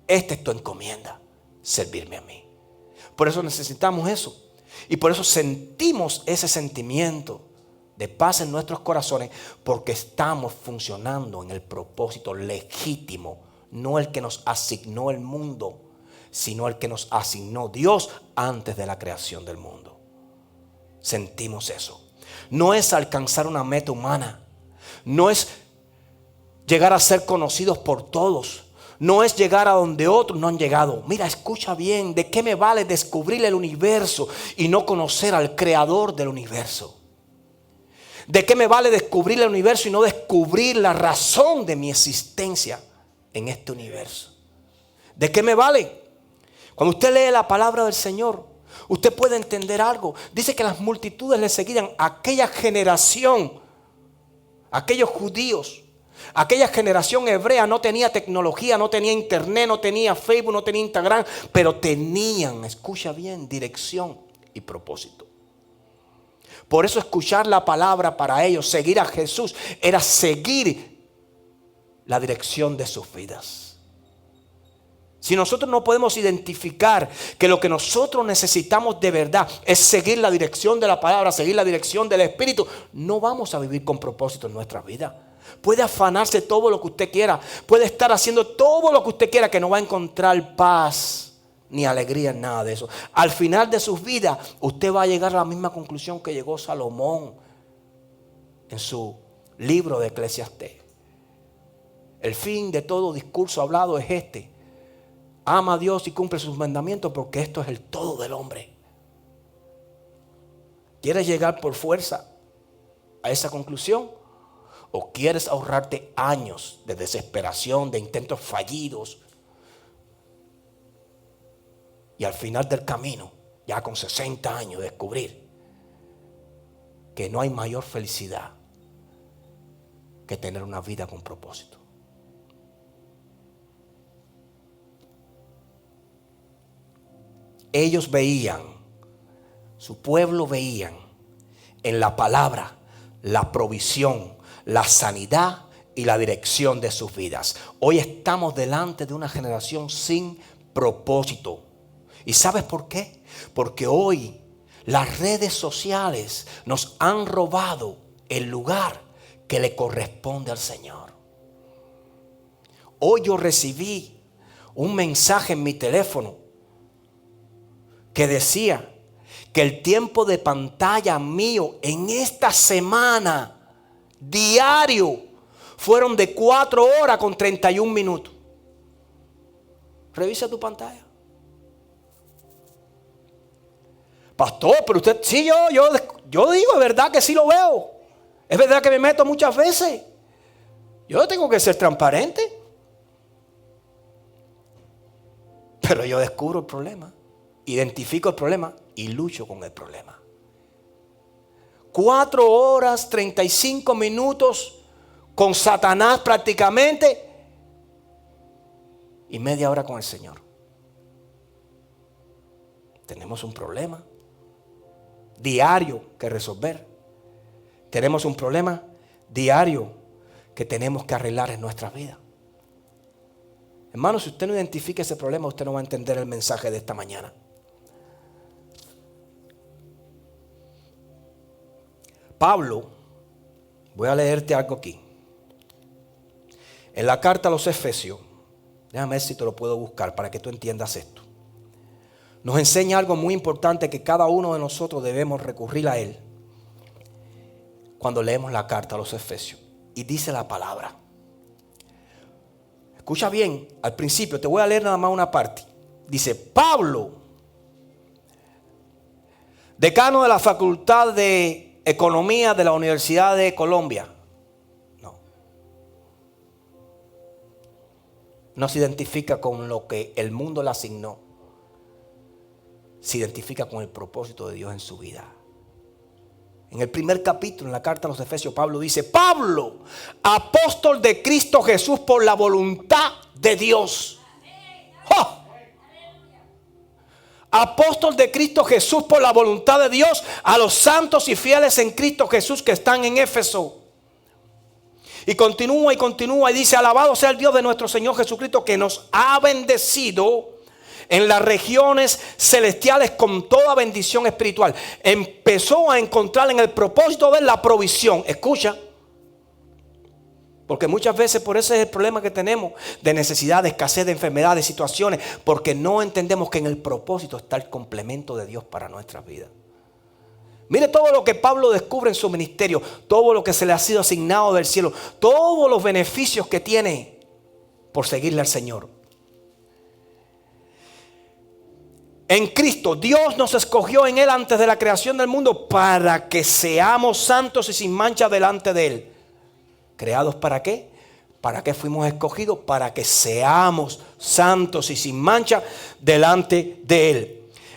esta es tu encomienda, servirme a mí. Por eso necesitamos eso y por eso sentimos ese sentimiento de paz en nuestros corazones, porque estamos funcionando en el propósito legítimo, no el que nos asignó el mundo, sino el que nos asignó Dios antes de la creación del mundo. Sentimos eso. No es alcanzar una meta humana, no es llegar a ser conocidos por todos, no es llegar a donde otros no han llegado. Mira, escucha bien, ¿de qué me vale descubrir el universo y no conocer al creador del universo? ¿De qué me vale descubrir el universo y no descubrir la razón de mi existencia en este universo? ¿De qué me vale? Cuando usted lee la palabra del Señor, usted puede entender algo. Dice que las multitudes le seguían a aquella generación, aquellos judíos. Aquella generación hebrea no tenía tecnología, no tenía internet, no tenía Facebook, no tenía Instagram, pero tenían, escucha bien, dirección y propósito. Por eso escuchar la palabra para ellos, seguir a Jesús, era seguir la dirección de sus vidas. Si nosotros no podemos identificar que lo que nosotros necesitamos de verdad es seguir la dirección de la palabra, seguir la dirección del Espíritu, no vamos a vivir con propósito en nuestra vida. Puede afanarse todo lo que usted quiera, puede estar haciendo todo lo que usted quiera, que no va a encontrar paz ni alegría en nada de eso. Al final de sus vidas, usted va a llegar a la misma conclusión que llegó Salomón en su libro de Eclesiastés. El fin de todo discurso hablado es este: ama a Dios y cumple sus mandamientos, porque esto es el todo del hombre. ¿Quieres llegar por fuerza a esa conclusión? ¿O quieres ahorrarte años de desesperación, de intentos fallidos? Y al final del camino, ya con 60 años, descubrir que no hay mayor felicidad que tener una vida con propósito. Ellos veían, su pueblo veían en la palabra la provisión, la sanidad y la dirección de sus vidas. Hoy estamos delante de una generación sin propósito. ¿Y sabes por qué? Porque hoy las redes sociales nos han robado el lugar que le corresponde al Señor. Hoy yo recibí un mensaje en mi teléfono que decía que el tiempo de pantalla mío en esta semana diario fueron de 4 horas con 31 minutos. Revisa tu pantalla. Pastor, pero usted, sí, yo digo, es verdad que sí lo veo. Es verdad que me meto muchas veces. Yo tengo que ser transparente. Pero yo descubro el problema, identifico el problema y lucho con el problema. 4 horas, 35 minutos con Satanás prácticamente y media hora con el Señor. Tenemos un problema diario que resolver. Tenemos un problema diario que tenemos que arreglar en nuestra vida. Hermano, si usted no identifica ese problema, usted no va a entender el mensaje de esta mañana. Pablo, voy a leerte algo aquí. En la carta a los Efesios, déjame ver si te lo puedo buscar para que tú entiendas esto. Nos enseña algo muy importante que cada uno de nosotros debemos recurrir a él cuando leemos la carta a los Efesios. Y dice la palabra. Escucha bien, al principio te voy a leer nada más una parte. Dice: Pablo, decano de la Facultad de Economía de la Universidad de Colombia. No se identifica con lo que el mundo le asignó. Se identifica con el propósito de Dios en su vida. En el primer capítulo, en la carta a los Efesios, Pablo dice: Pablo, apóstol de Cristo Jesús por la voluntad de Dios. ¡Oh! Apóstol de Cristo Jesús por la voluntad de Dios a los santos y fieles en Cristo Jesús que están en Éfeso. Y continúa y dice: alabado sea el Dios de nuestro Señor Jesucristo, que nos ha bendecido en las regiones celestiales con toda bendición espiritual. Empezó a encontrar en el propósito de la provisión. Escucha, porque muchas veces por ese es el problema que tenemos, de necesidad, de escasez, de enfermedades, de situaciones, porque no entendemos que en el propósito está el complemento de Dios para nuestras vidas. Mire todo lo que Pablo descubre en su ministerio, todo lo que se le ha sido asignado del cielo, todos los beneficios que tiene por seguirle al Señor. En Cristo, Dios nos escogió en Él antes de la creación del mundo para que seamos santos y sin mancha delante de Él. ¿Creados para qué? ¿Para qué fuimos escogidos? Para que seamos santos y sin mancha delante de Él.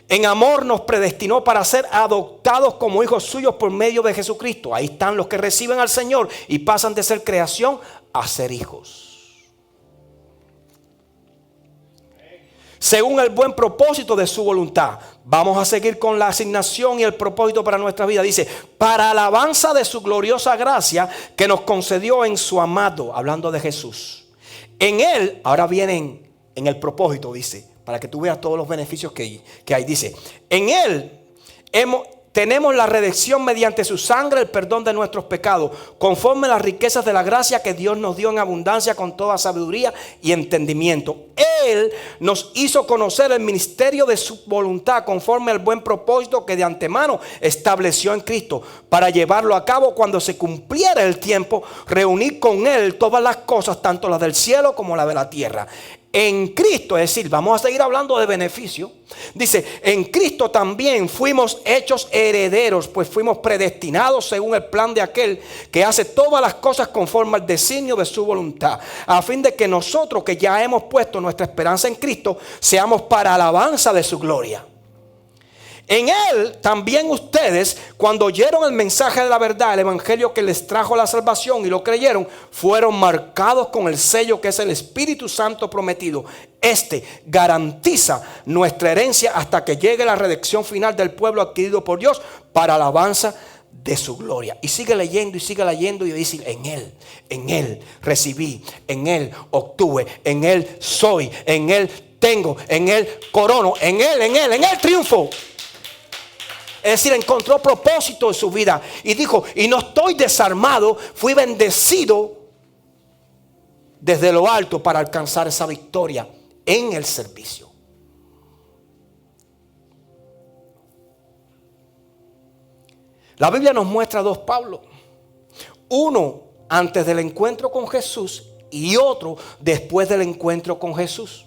En amor nos predestinó para ser adoptados como hijos suyos por medio de Jesucristo. Ahí están los que reciben al Señor y pasan de ser creación a ser hijos. Según el buen propósito de su voluntad. Vamos a seguir con la asignación y el propósito para nuestra vida. Dice: para alabanza de su gloriosa gracia que nos concedió en su amado, hablando de Jesús. En Él, ahora vienen en el propósito, dice, para que tú veas todos los beneficios que hay. Dice: en Él tenemos la redención mediante su sangre, el perdón de nuestros pecados, conforme a las riquezas de la gracia que Dios nos dio en abundancia con toda sabiduría y entendimiento. Él nos hizo conocer el misterio de su voluntad conforme al buen propósito que de antemano estableció en Cristo, para llevarlo a cabo cuando se cumpliera el tiempo, reunir con Él todas las cosas, tanto las del cielo como las de la tierra. En Cristo, es decir, vamos a seguir hablando de beneficio. Dice: en Cristo también fuimos hechos herederos, pues fuimos predestinados según el plan de aquel que hace todas las cosas conforme al designio de su voluntad, a fin de que nosotros, que ya hemos puesto nuestra esperanza en Cristo, seamos para alabanza de su gloria. En Él también ustedes, cuando oyeron el mensaje de la verdad, el evangelio que les trajo la salvación, y lo creyeron, fueron marcados con el sello que es el Espíritu Santo prometido. Este garantiza nuestra herencia hasta que llegue la redención final del pueblo adquirido por Dios, para alabanza de su gloria. Y sigue leyendo y dice: en Él recibí, en Él obtuve, en Él soy, en Él tengo, en Él corono, en Él triunfo. Es decir, encontró propósito en su vida y dijo: y no estoy desarmado, fui bendecido desde lo alto para alcanzar esa victoria en el servicio. La Biblia nos muestra dos Pablos: uno antes del encuentro con Jesús y otro después del encuentro con Jesús.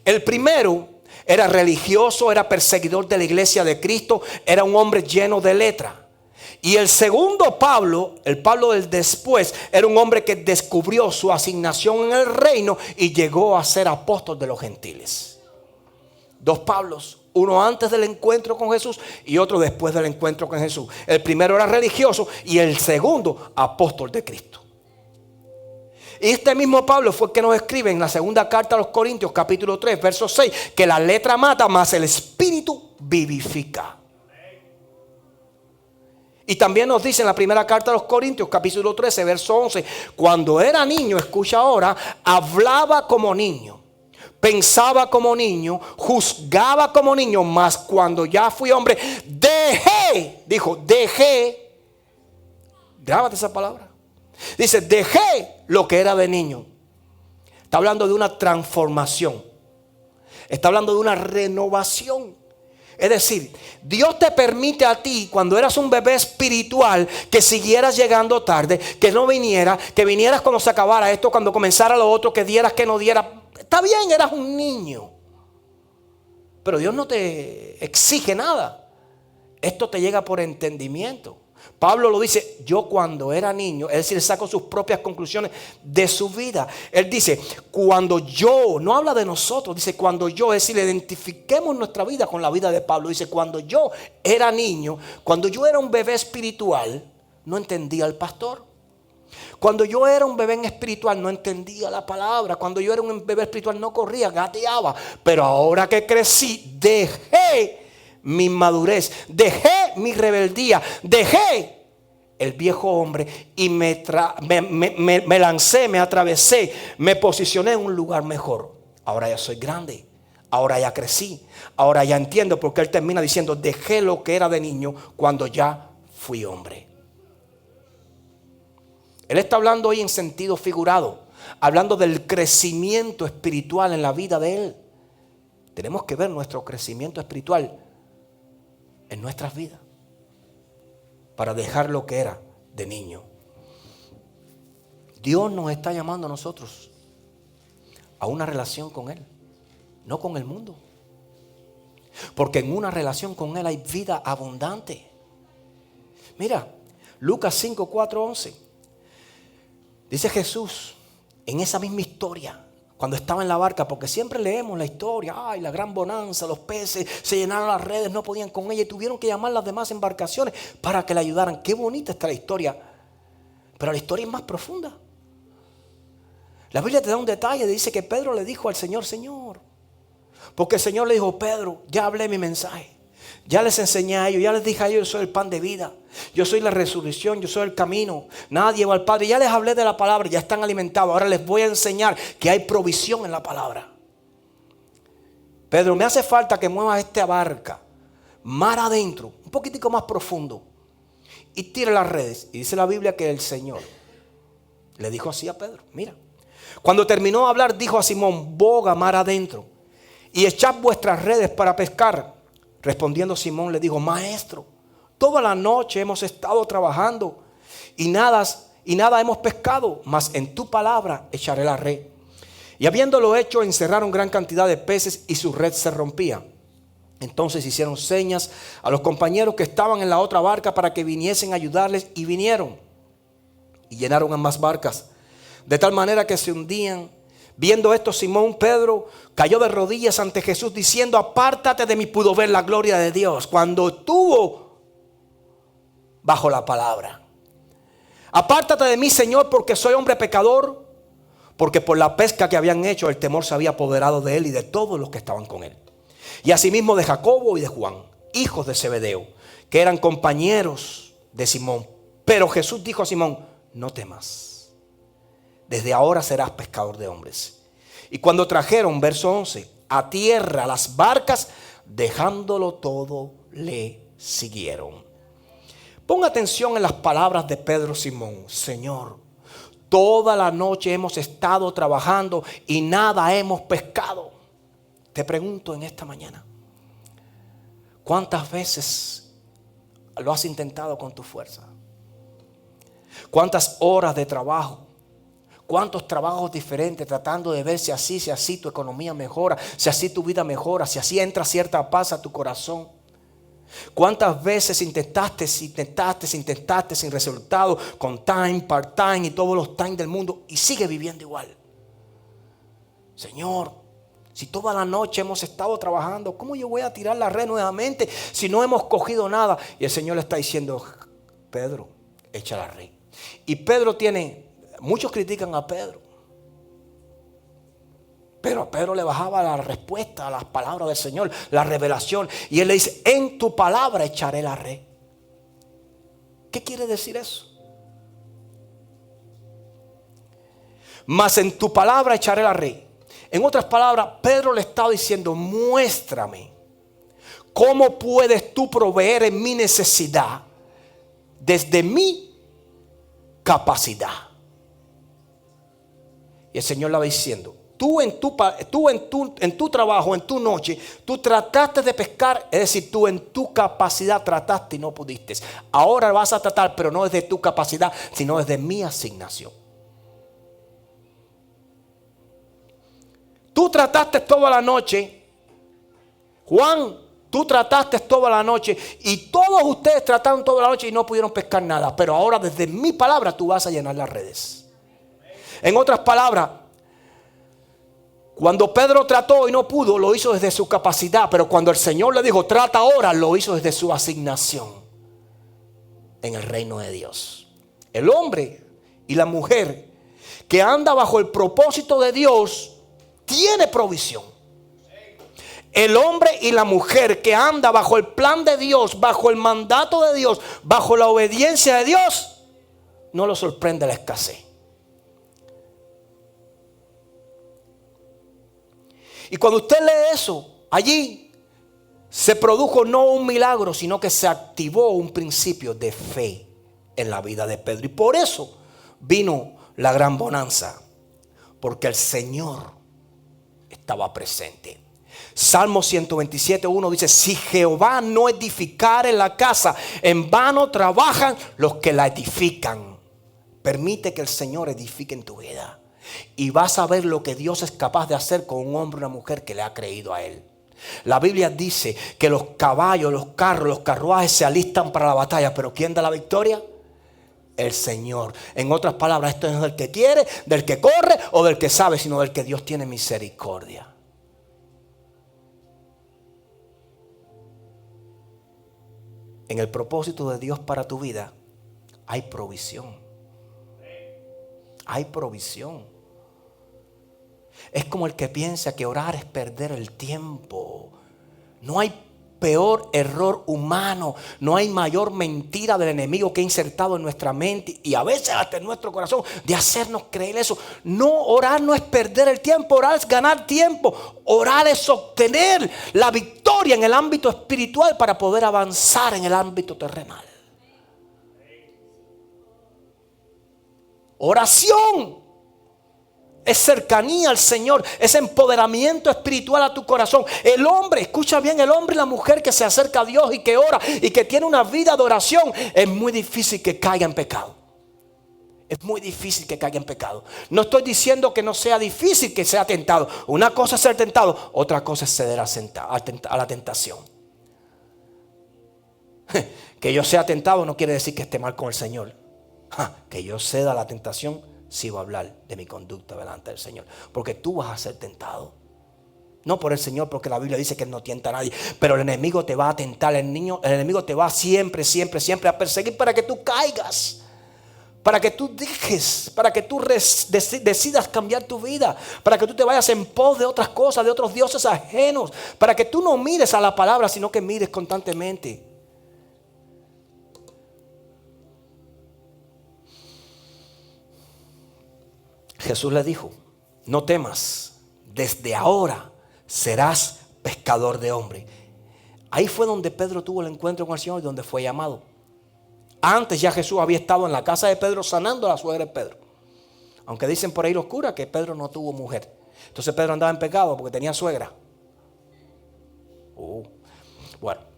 El primero era religioso, era perseguidor de la iglesia de Cristo, era un hombre lleno de letra. Y el segundo Pablo, el Pablo del después, era un hombre que descubrió su asignación en el reino y llegó a ser apóstol de los gentiles. Dos Pablos, Uno antes del encuentro con Jesús y otro después del encuentro con Jesús. El primero era religioso y el segundo apóstol de Cristo. Y este mismo Pablo fue el que nos escribe en la segunda carta a los Corintios, capítulo 3, verso 6, que la letra mata, mas el espíritu vivifica. Y también nos dice en la primera carta a los Corintios, capítulo 13, verso 11, cuando era niño, escucha ahora, hablaba como niño, pensaba como niño, juzgaba como niño, mas cuando ya fui hombre, dejé, grábate esa palabra. Dice, dejé lo que era de niño. Está hablando de una transformación. Está hablando de una renovación. Es decir, Dios te permite a ti, cuando eras un bebé espiritual, que siguieras llegando tarde, que no vinieras, que vinieras cuando se acabara esto, cuando comenzara lo otro, que dieras, que no dieras. Está bien, eras un niño. Pero Dios no te exige nada. Esto te llega por entendimiento. Pablo lo dice, yo cuando era niño, es decir, sacó sus propias conclusiones de su vida. Él dice, cuando yo, no habla de nosotros, dice cuando yo, es decir, identifiquemos nuestra vida con la vida de Pablo. Dice, cuando yo era niño, cuando yo era un bebé espiritual, no entendía al pastor. Cuando yo era un bebé espiritual no entendía la palabra. Cuando yo era un bebé espiritual no corría, gateaba. Pero ahora que crecí, dejé mi madurez, dejé mi rebeldía, dejé el viejo hombre y me lancé, me atravesé, me posicioné en un lugar mejor. Ahora ya soy grande, ahora ya crecí, ahora ya entiendo, porque él termina diciendo, dejé lo que era de niño cuando ya fui hombre. Él está hablando hoy en sentido figurado, hablando del crecimiento espiritual en la vida de él. Tenemos que ver nuestro crecimiento espiritual en nuestras vidas para dejar lo que era de niño. Dios nos está llamando a nosotros a una relación con Él, no con el mundo, porque en una relación con Él hay vida abundante. Mira, Lucas 5, 4, 11 dice Jesús en esa misma historia, cuando estaba en la barca, porque siempre leemos la historia, ay, la gran bonanza, los peces se llenaron las redes, no podían con ella y tuvieron que llamar a las demás embarcaciones para que le ayudaran. Qué bonita está la historia, pero la historia es más profunda. La Biblia te da un detalle, dice que Pedro le dijo al Señor, Señor, porque el Señor le dijo, Pedro, ya hablé mi mensaje, ya les enseñé a ellos, ya les dije a ellos, yo soy el pan de vida, yo soy la resurrección, yo soy el camino, nadie va al Padre, ya les hablé de la palabra, ya están alimentados, ahora les voy a enseñar que hay provisión en la palabra. Pedro, me hace falta que muevas esta barca mar adentro, un poquitico más profundo, y tire las redes. Y dice la Biblia que el Señor le dijo así a Pedro, mira, cuando terminó de hablar dijo a Simón, boga mar adentro y echad vuestras redes para pescar. Respondiendo Simón le dijo, maestro, toda la noche hemos estado trabajando y nada hemos pescado, mas en tu palabra echaré la red. Y habiéndolo hecho, encerraron gran cantidad de peces y su red se rompía. Entonces hicieron señas a los compañeros que estaban en la otra barca para que viniesen a ayudarles, y vinieron y llenaron ambas barcas, de tal manera que se hundían. Viendo esto, Simón Pedro cayó de rodillas ante Jesús diciendo, apártate de mí. Pudo ver la gloria de Dios cuando estuvo bajo la palabra. Apártate de mí, Señor, porque soy hombre pecador. Porque por la pesca que habían hecho, el temor se había apoderado de él y de todos los que estaban con él. Y asimismo de Jacobo y de Juan, hijos de Zebedeo, que eran compañeros de Simón. Pero Jesús dijo a Simón, no temas, desde ahora serás pescador de hombres. Y cuando trajeron, verso 11, a tierra las barcas, dejándolo todo, le siguieron. Ponga atención en las palabras de Pedro Simón. Señor, toda la noche hemos estado trabajando y nada hemos pescado. Te pregunto en esta mañana, ¿cuántas veces lo has intentado con tu fuerza? ¿Cuántas horas de trabajo? ¿Cuántos trabajos diferentes tratando de ver si así tu economía mejora, si así tu vida mejora, si así entra cierta paz a tu corazón? ¿Cuántas veces intentaste sin resultado, con time, part-time y todos los time del mundo, y sigue viviendo igual? Señor, Si toda la noche hemos estado trabajando, ¿cómo yo voy a tirar la red nuevamente si no hemos cogido nada? Y el Señor le está diciendo, Pedro, echa la red. Y Pedro muchos critican a Pedro, pero a Pedro le bajaba la respuesta a las palabras del Señor, la revelación. Y él le dice, en tu palabra echaré la red. ¿Qué quiere decir eso? Mas en tu palabra echaré la red. En otras palabras, Pedro le estaba diciendo, muéstrame cómo puedes tú proveer en mi necesidad desde mi capacidad. Y el Señor le va diciendo, tú en tu trabajo, en tu noche, tú trataste de pescar, es decir, tú en tu capacidad trataste y no pudiste. Ahora vas a tratar, pero no desde tu capacidad, sino desde mi asignación. Tú trataste toda la noche, Juan, tú trataste toda la noche y todos ustedes trataron toda la noche y no pudieron pescar nada. Pero ahora desde mi palabra tú vas a llenar las redes. En otras palabras, cuando Pedro trató y no pudo, lo hizo desde su capacidad. Pero cuando el Señor le dijo, trata ahora, lo hizo desde su asignación en el reino de Dios. El hombre y la mujer que anda bajo el propósito de Dios tiene provisión. El hombre y la mujer que anda bajo el plan de Dios, bajo el mandato de Dios, bajo la obediencia de Dios, no lo sorprende la escasez. Y cuando usted lee eso, allí se produjo no un milagro, sino que se activó un principio de fe en la vida de Pedro. Y por eso vino la gran bonanza, porque el Señor estaba presente. Salmo 127:1 dice, si Jehová no edificare la casa, en vano trabajan los que la edifican. Permite que el Señor edifique en tu vida y vas a ver lo que Dios es capaz de hacer con un hombre o una mujer que le ha creído a Él. La Biblia dice que los caballos, los carros, los carruajes se alistan para la batalla, pero ¿quién da la victoria? El Señor. En otras palabras, esto no es del que quiere, del que corre o del que sabe, sino del que Dios tiene misericordia. En el propósito de Dios para tu vida hay provisión. Hay provisión. Es como el que piensa que orar es perder el tiempo. No hay peor error humano, no hay mayor mentira del enemigo que ha insertado en nuestra mente y a veces hasta en nuestro corazón de hacernos creer eso. No, orar no es perder el tiempo, orar es ganar tiempo. Orar es obtener la victoria en el ámbito espiritual para poder avanzar en el ámbito terrenal. Oración es cercanía al Señor, es empoderamiento espiritual a tu corazón. El hombre, escucha bien, el hombre y la mujer que se acerca a Dios y que ora y que tiene una vida de oración, es muy difícil que caiga en pecado. Es muy difícil que caiga en pecado. No estoy diciendo que no sea difícil que sea tentado. Una cosa es ser tentado, otra cosa es ceder a la tentación. Que yo sea tentado no quiere decir que esté mal con el Señor. Que yo ceda a la tentación, sí va a hablar de mi conducta delante del Señor. Porque tú vas a ser tentado. No por el Señor, porque la Biblia dice que Él no tienta a nadie. Pero el enemigo te va a tentar. El enemigo te va siempre a perseguir para que tú caigas. Para que tú dejes, para que tú decidas cambiar tu vida. Para que tú te vayas en pos de otras cosas, de otros dioses ajenos. Para que tú no mires a la palabra, sino que mires constantemente. Jesús le dijo, no temas, desde ahora serás pescador de hombres. Ahí fue donde Pedro tuvo el encuentro con el Señor y donde fue llamado. Antes ya Jesús había estado en la casa de Pedro sanando a la suegra de Pedro. Aunque dicen por ahí los curas que Pedro no tuvo mujer. Entonces Pedro andaba en pecado porque tenía suegra. Bueno.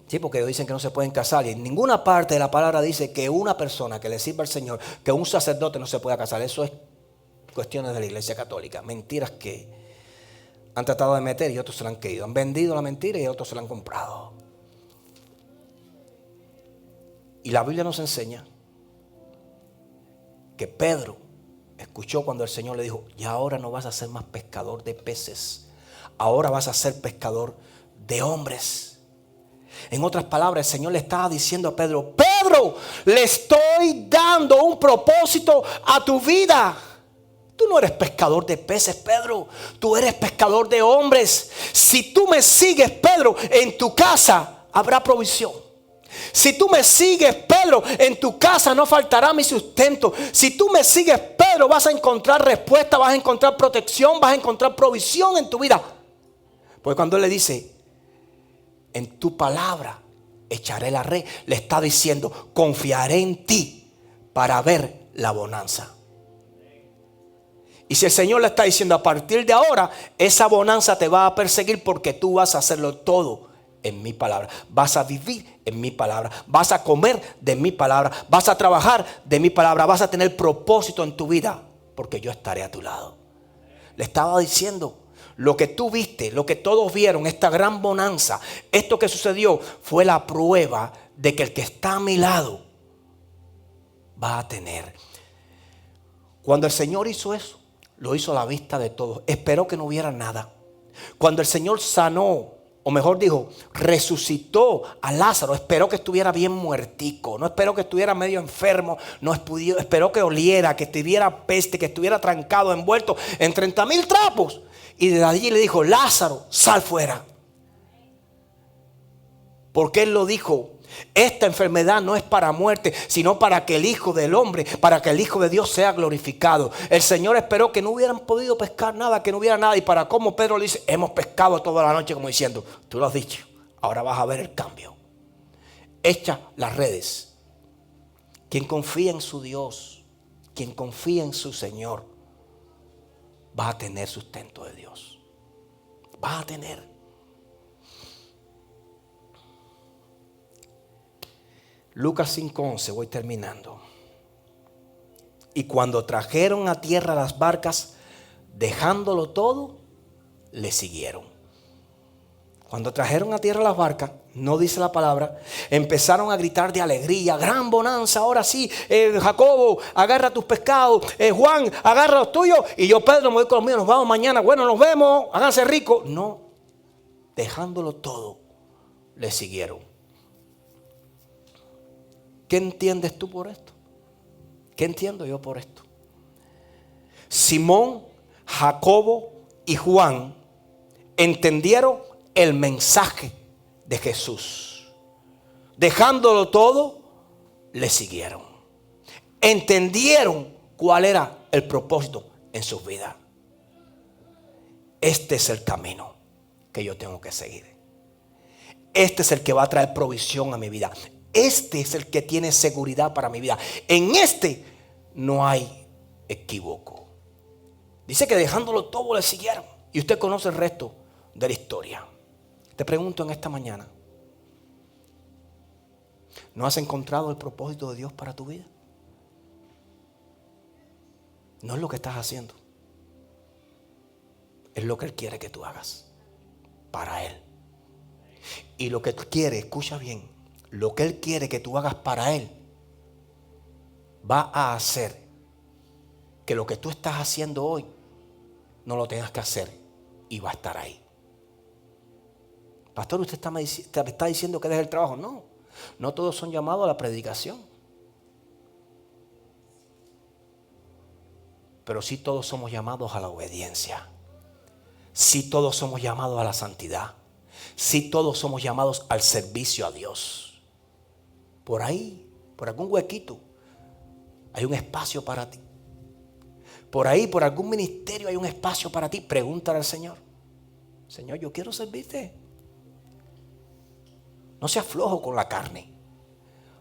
Sí, porque ellos dicen que no se pueden casar. Y en ninguna parte de la palabra dice que una persona que le sirva al Señor, que un sacerdote no se pueda casar. Eso es cuestiones de la Iglesia Católica. Mentiras que han tratado de meter y otros se la han querido. Han vendido la mentira y otros se la han comprado. Y la Biblia nos enseña que Pedro escuchó cuando el Señor le dijo: y ahora no vas a ser más pescador de peces, ahora vas a ser pescador de hombres. En otras palabras, el Señor le estaba diciendo a Pedro: Pedro, le estoy dando un propósito a tu vida. Tú no eres pescador de peces, Pedro. Tú eres pescador de hombres. Si tú me sigues, Pedro, en tu casa habrá provisión. Si tú me sigues, Pedro, en tu casa no faltará mi sustento. Si tú me sigues, Pedro, vas a encontrar respuesta, vas a encontrar protección, vas a encontrar provisión en tu vida. Porque cuando él le dice: en tu palabra echaré la red, le está diciendo: confiaré en ti para ver la bonanza. Y si el Señor le está diciendo: a partir de ahora esa bonanza te va a perseguir, porque tú vas a hacerlo todo en mi palabra, vas a vivir en mi palabra, vas a comer de mi palabra, vas a trabajar de mi palabra, vas a tener propósito en tu vida, porque yo estaré a tu lado. Le estaba diciendo: lo que tú viste, lo que todos vieron, esta gran bonanza, esto que sucedió, fue la prueba de que el que está a mi lado va a tener. Cuando el Señor hizo eso, lo hizo a la vista de todos. Esperó que no hubiera nada. Cuando el Señor sanó, o mejor dijo, resucitó a Lázaro, esperó que estuviera bien muertico. No esperó que estuviera medio enfermo. No esperó que oliera, que tuviera peste, que estuviera trancado, envuelto en 30,000 trapos. Y de allí le dijo: Lázaro, sal fuera. Porque él lo dijo: esta enfermedad no es para muerte, sino para que el Hijo del Hombre, para que el Hijo de Dios sea glorificado. El Señor esperó que no hubieran podido pescar nada, que no hubiera nada. Y para como Pedro le dice: hemos pescado toda la noche, como diciendo: tú lo has dicho, ahora vas a ver el cambio. Echa las redes. Quien confía en su Dios, quien confía en su Señor, va a tener sustento de Dios. Va a tener. Lucas 5:11, voy terminando. Y cuando trajeron a tierra las barcas, dejándolo todo, le siguieron. Cuando trajeron a tierra las barcas, no dice la palabra, empezaron a gritar de alegría: gran bonanza, ahora sí, Jacobo, agarra tus pescados, Juan, agarra los tuyos, y yo, Pedro, me voy con los míos, nos vamos mañana, bueno, nos vemos, háganse ricos. No, dejándolo todo, le siguieron. ¿Qué entiendes tú por esto? ¿Qué entiendo yo por esto? Simón, Jacobo y Juan entendieron el mensaje de Jesús. Dejándolo todo, le siguieron. Entendieron cuál era el propósito en sus vidas. Este es el camino que yo tengo que seguir. Este es el que va a traer provisión a mi vida. Este es el que tiene seguridad para mi vida. En este no hay equívoco. Dice que dejándolo todo le siguieron. Y usted conoce el resto de la historia. Te pregunto en esta mañana: ¿no has encontrado el propósito de Dios para tu vida? No es lo que estás haciendo, es lo que Él quiere que tú hagas para Él. Y lo que Él quiere, escucha bien, lo que Él quiere que tú hagas para Él va a hacer que lo que tú estás haciendo hoy no lo tengas que hacer, y va a estar ahí. Pastor, usted me está diciendo que deje el trabajo. No todos son llamados a la predicación, pero sí todos somos llamados a la obediencia. Sí todos somos llamados a la santidad. Sí todos somos llamados al servicio a Dios. Por ahí, por algún huequito, hay un espacio para ti. Por ahí, por algún ministerio hay un espacio para ti. Pregúntale al Señor: Señor, yo quiero servirte. No seas flojo con la carne.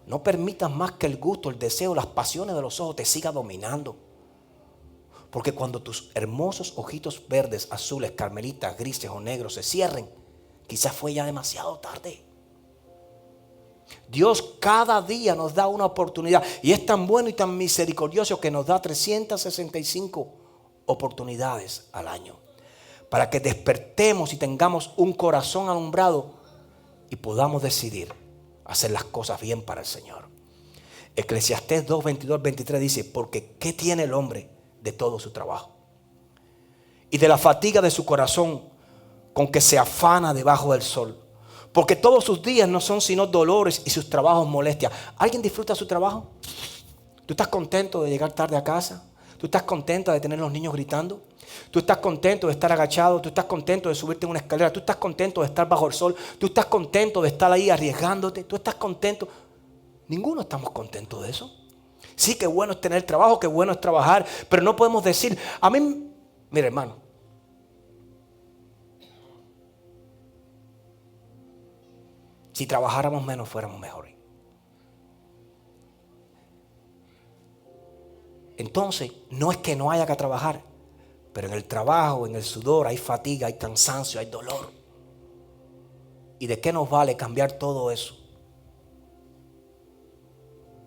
No permitas más que el gusto, el deseo, las pasiones de los ojos te siga dominando. Porque cuando tus hermosos ojitos verdes, azules, carmelitas, grises o negros se cierren, quizás fue ya demasiado tarde. Dios cada día nos da una oportunidad, y es tan bueno y tan misericordioso que nos da 365 oportunidades al año para que despertemos y tengamos un corazón alumbrado y podamos decidir hacer las cosas bien para el Señor. Eclesiastés 2, 22, 23 dice: porque ¿qué tiene el hombre de todo su trabajo y de la fatiga de su corazón con que se afana debajo del sol. Porque todos sus días no son sino dolores y sus trabajos molestias. ¿Alguien disfruta su trabajo? ¿Tú estás contento de llegar tarde a casa? ¿Tú estás contento de tener los niños gritando? ¿Tú estás contento de estar agachado? ¿Tú estás contento de subirte en una escalera? ¿Tú estás contento de estar bajo el sol? ¿Tú estás contento de estar ahí arriesgándote? ¿Tú estás contento? Ninguno estamos contentos de eso. Sí, qué bueno es tener trabajo, qué bueno es trabajar, pero no podemos decir, a mí, mire hermano, si trabajáramos menos fuéramos mejores. Entonces, no es que no haya que trabajar, pero en el trabajo, en el sudor, hay fatiga, hay cansancio, hay dolor. ¿Y de qué nos vale cambiar todo eso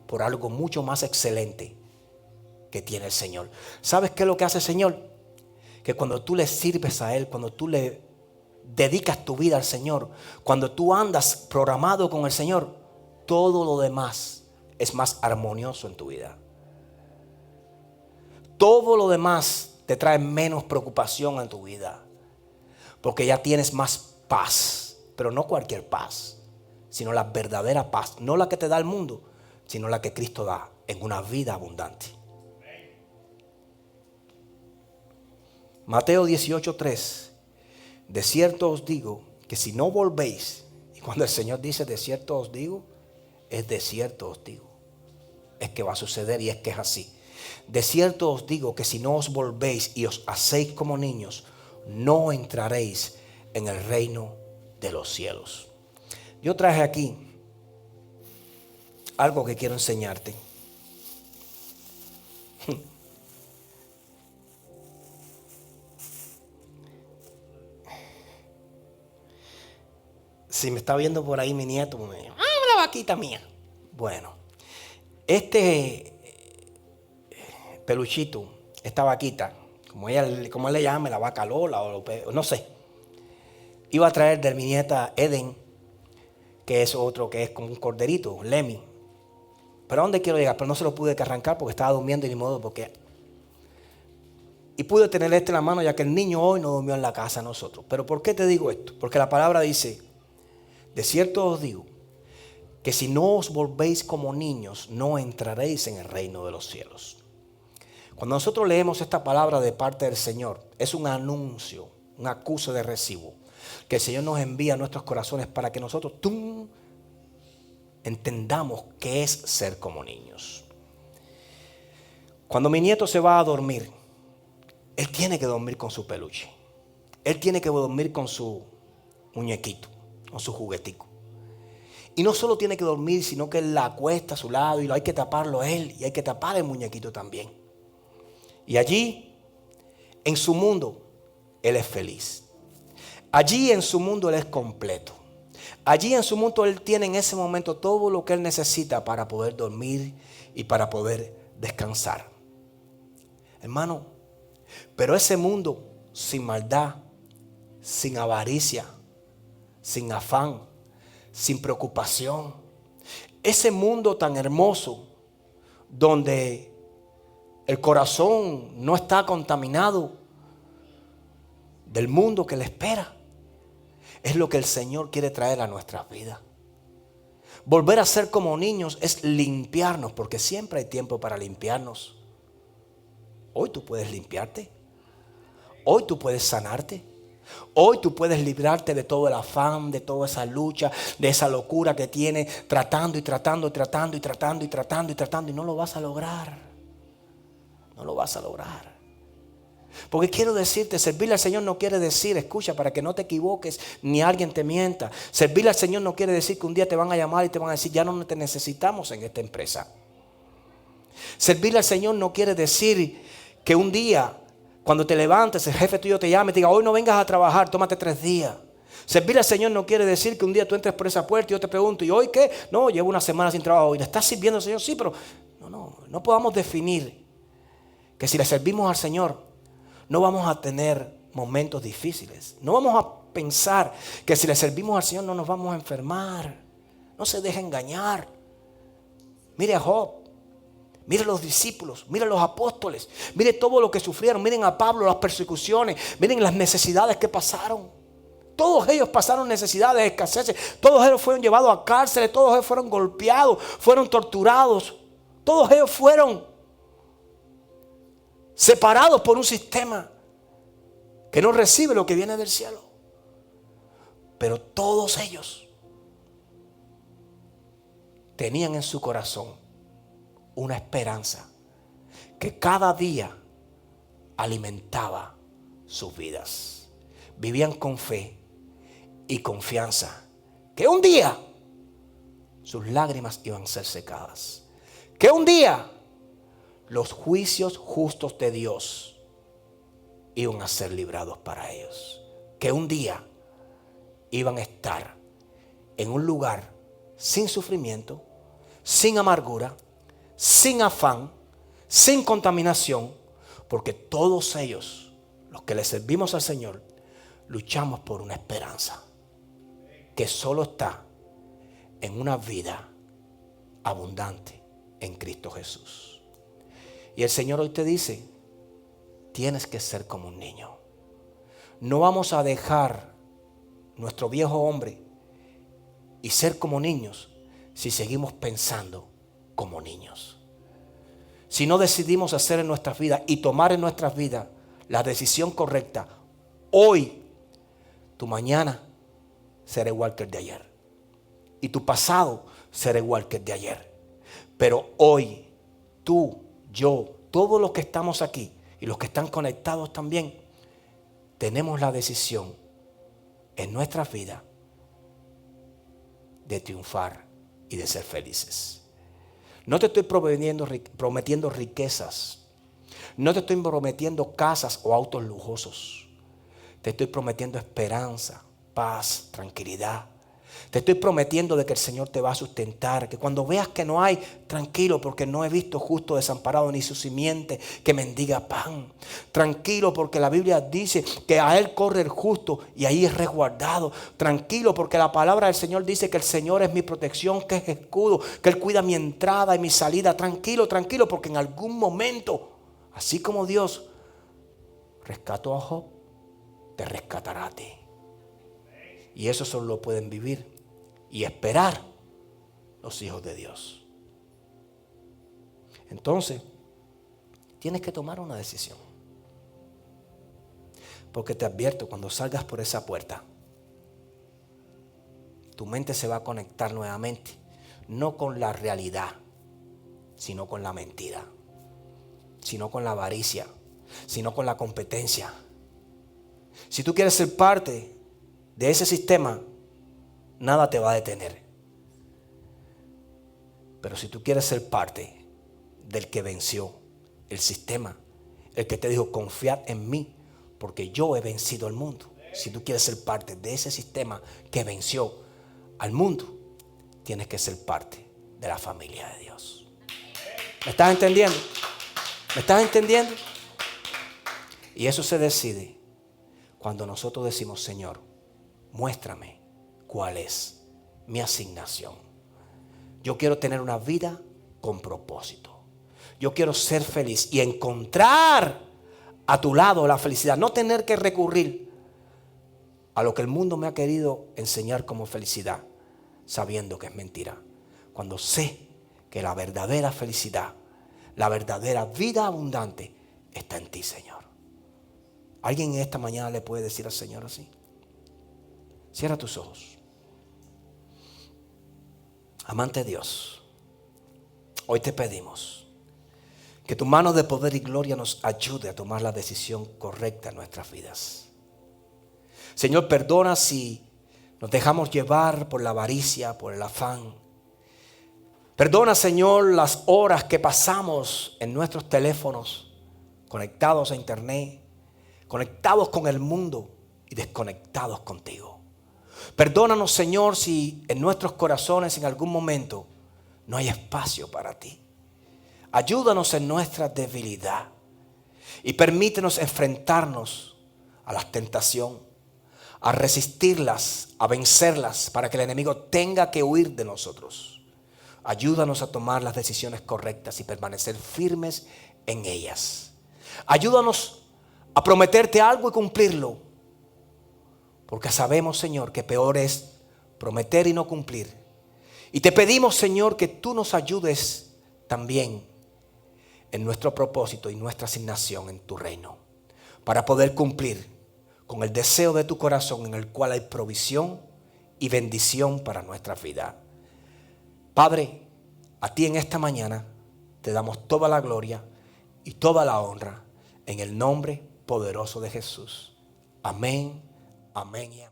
por algo mucho más excelente que tiene el Señor? ¿Sabes qué es lo que hace el Señor? Que cuando tú le sirves a Él, cuando tú le dedicas tu vida al Señor, cuando tú andas programado con el Señor, todo lo demás es más armonioso en tu vida. Todo lo demás te trae menos preocupación en tu vida, porque ya tienes más paz, pero no cualquier paz, sino la verdadera paz, no la que te da el mundo, sino la que Cristo da en una vida abundante. Mateo 18:3: de cierto os digo que si no volvéis, y cuando el Señor dice de cierto os digo, es de cierto os digo, es que va a suceder y es que es así. De cierto os digo que si no os volvéis y os hacéis como niños, no entraréis en el reino de los cielos. Yo traje aquí algo que quiero enseñarte. Si me está viendo por ahí mi nieto, la vaquita mía. Bueno, este peluchito, esta vaquita, como él le llama, la vaca Lola o no sé, iba a traer de mi nieta Eden, que es otro que es como un corderito, Lemmy. Pero ¿a dónde quiero llegar? Pero no se lo pude arrancar porque estaba durmiendo y ni modo porque. Y pude tener en la mano ya que el niño hoy no durmió en la casa de nosotros. Pero ¿por qué te digo esto? Porque la palabra dice, de cierto os digo, que si no os volvéis como niños, no entraréis en el reino de los cielos. Cuando nosotros leemos esta palabra de parte del Señor, es un anuncio, un acuse de recibo, que el Señor nos envía a nuestros corazones para que nosotros entendamos qué es ser como niños. Cuando mi nieto se va a dormir, él tiene que dormir con su peluche. Él tiene que dormir con su muñequito, con su juguetico. Y no solo tiene que dormir, sino que él la acuesta a su lado y hay que taparlo a él y hay que tapar el muñequito también. Y allí, en su mundo, él es feliz. Allí en su mundo él es completo. Allí en su mundo él tiene en ese momento todo lo que él necesita para poder dormir y para poder descansar. Hermano, pero ese mundo sin maldad, sin avaricia, sin afán, sin preocupación, ese mundo tan hermoso donde el corazón no está contaminado del mundo que le espera, es lo que el Señor quiere traer a nuestras vidas. Volver a ser como niños es limpiarnos, porque siempre hay tiempo para limpiarnos. Hoy tú puedes limpiarte. Hoy tú puedes sanarte. Hoy tú puedes librarte de todo el afán, de toda esa lucha, de esa locura que tienes, tratando y no lo vas a lograr. No lo vas a lograr. Porque quiero decirte, servirle al Señor no quiere decir, escucha, para que no te equivoques ni alguien te mienta. Servirle al Señor no quiere decir que un día te van a llamar y te van a decir, ya no te necesitamos en esta empresa. Servirle al Señor no quiere decir que un día, cuando te levantes, el jefe tuyo te llame y te diga, hoy no vengas a trabajar, tómate 3 días. Servir al Señor no quiere decir que un día tú entres por esa puerta y yo te pregunto, ¿y hoy qué? No, llevo una semana sin trabajo. ¿Y le estás sirviendo al Señor? Sí, pero no podamos definir que si le servimos al Señor no vamos a tener momentos difíciles. No vamos a pensar que si le servimos al Señor no nos vamos a enfermar. No se deje engañar. Mire a Job. Miren los discípulos, miren los apóstoles, miren todo lo que sufrieron, miren a Pablo, las persecuciones, miren las necesidades que pasaron. Todos ellos pasaron necesidades, escaseces, todos ellos fueron llevados a cárceles, todos ellos fueron golpeados, fueron torturados, todos ellos fueron separados por un sistema que no recibe lo que viene del cielo. Pero todos ellos tenían en su corazón una esperanza que cada día alimentaba sus vidas. Vivían con fe y confianza que un día sus lágrimas iban a ser secadas, que un día los juicios justos de Dios iban a ser librados para ellos, que un día iban a estar en un lugar sin sufrimiento, sin amargura, sin afán, sin contaminación, porque todos ellos, los que le servimos al Señor, luchamos por una esperanza que solo está en una vida abundante en Cristo Jesús. Y el Señor hoy te dice, tienes que ser como un niño. No vamos a dejar nuestro viejo hombre y ser como niños si seguimos pensando como niños. Si no decidimos hacer en nuestras vidas y tomar en nuestras vidas la decisión correcta, hoy, tu mañana será igual que el de ayer. Y tu pasado será igual que el de ayer. Pero hoy, tú, yo, todos los que estamos aquí y los que están conectados también, tenemos la decisión en nuestras vidas de triunfar y de ser felices. No te estoy prometiendo riquezas. No te estoy prometiendo casas o autos lujosos. Te estoy prometiendo esperanza, paz, tranquilidad. Te estoy prometiendo de que el Señor te va a sustentar, que cuando veas que no hay, tranquilo, porque no he visto justo desamparado ni su simiente que mendiga pan. Tranquilo, porque la Biblia dice que a Él corre el justo y ahí es resguardado. Tranquilo, porque la palabra del Señor dice que el Señor es mi protección, que es escudo, que Él cuida mi entrada y mi salida. Tranquilo, tranquilo, porque en algún momento, así como Dios rescató a Job, te rescatará a ti. Y eso solo lo pueden vivir y esperar los hijos de Dios. Entonces, tienes que tomar una decisión. Porque te advierto, cuando salgas por esa puerta, tu mente se va a conectar nuevamente, no con la realidad, sino con la mentira, sino con la avaricia, sino con la competencia. Si tú quieres ser parte de ese sistema, nada te va a detener. Pero si tú quieres ser parte del que venció el sistema, el que te dijo, confiad en mí, porque yo he vencido al mundo. Si tú quieres ser parte de ese sistema que venció al mundo, tienes que ser parte de la familia de Dios. ¿Me estás entendiendo? ¿Me estás entendiendo? Y eso se decide cuando nosotros decimos, Señor, muéstrame cuál es mi asignación. Yo quiero tener una vida con propósito. Yo quiero ser feliz y encontrar a tu lado la felicidad. No tener que recurrir a lo que el mundo me ha querido enseñar como felicidad, sabiendo que es mentira. Cuando sé que la verdadera felicidad, la verdadera vida abundante está en ti, Señor. ¿Alguien en esta mañana le puede decir al Señor así? Cierra tus ojos. Amante Dios, hoy te pedimos que tu mano de poder y gloria nos ayude a tomar la decisión correcta en nuestras vidas. Señor, perdona si nos dejamos llevar por la avaricia, por el afán. Perdona, Señor, las horas que pasamos en nuestros teléfonos, conectados a internet, conectados con el mundo y desconectados contigo. Perdónanos, Señor, si en nuestros corazones en algún momento no hay espacio para ti. Ayúdanos en nuestra debilidad y permítenos enfrentarnos a la tentación, a resistirlas, a vencerlas, para que el enemigo tenga que huir de nosotros. Ayúdanos a tomar las decisiones correctas y permanecer firmes en ellas. Ayúdanos a prometerte algo y cumplirlo. Porque sabemos, Señor, que peor es prometer y no cumplir. Y te pedimos, Señor, que tú nos ayudes también en nuestro propósito y nuestra asignación en tu reino, para poder cumplir con el deseo de tu corazón en el cual hay provisión y bendición para nuestra vida. Padre, a ti en esta mañana te damos toda la gloria y toda la honra en el nombre poderoso de Jesús. Amén, amén y amén.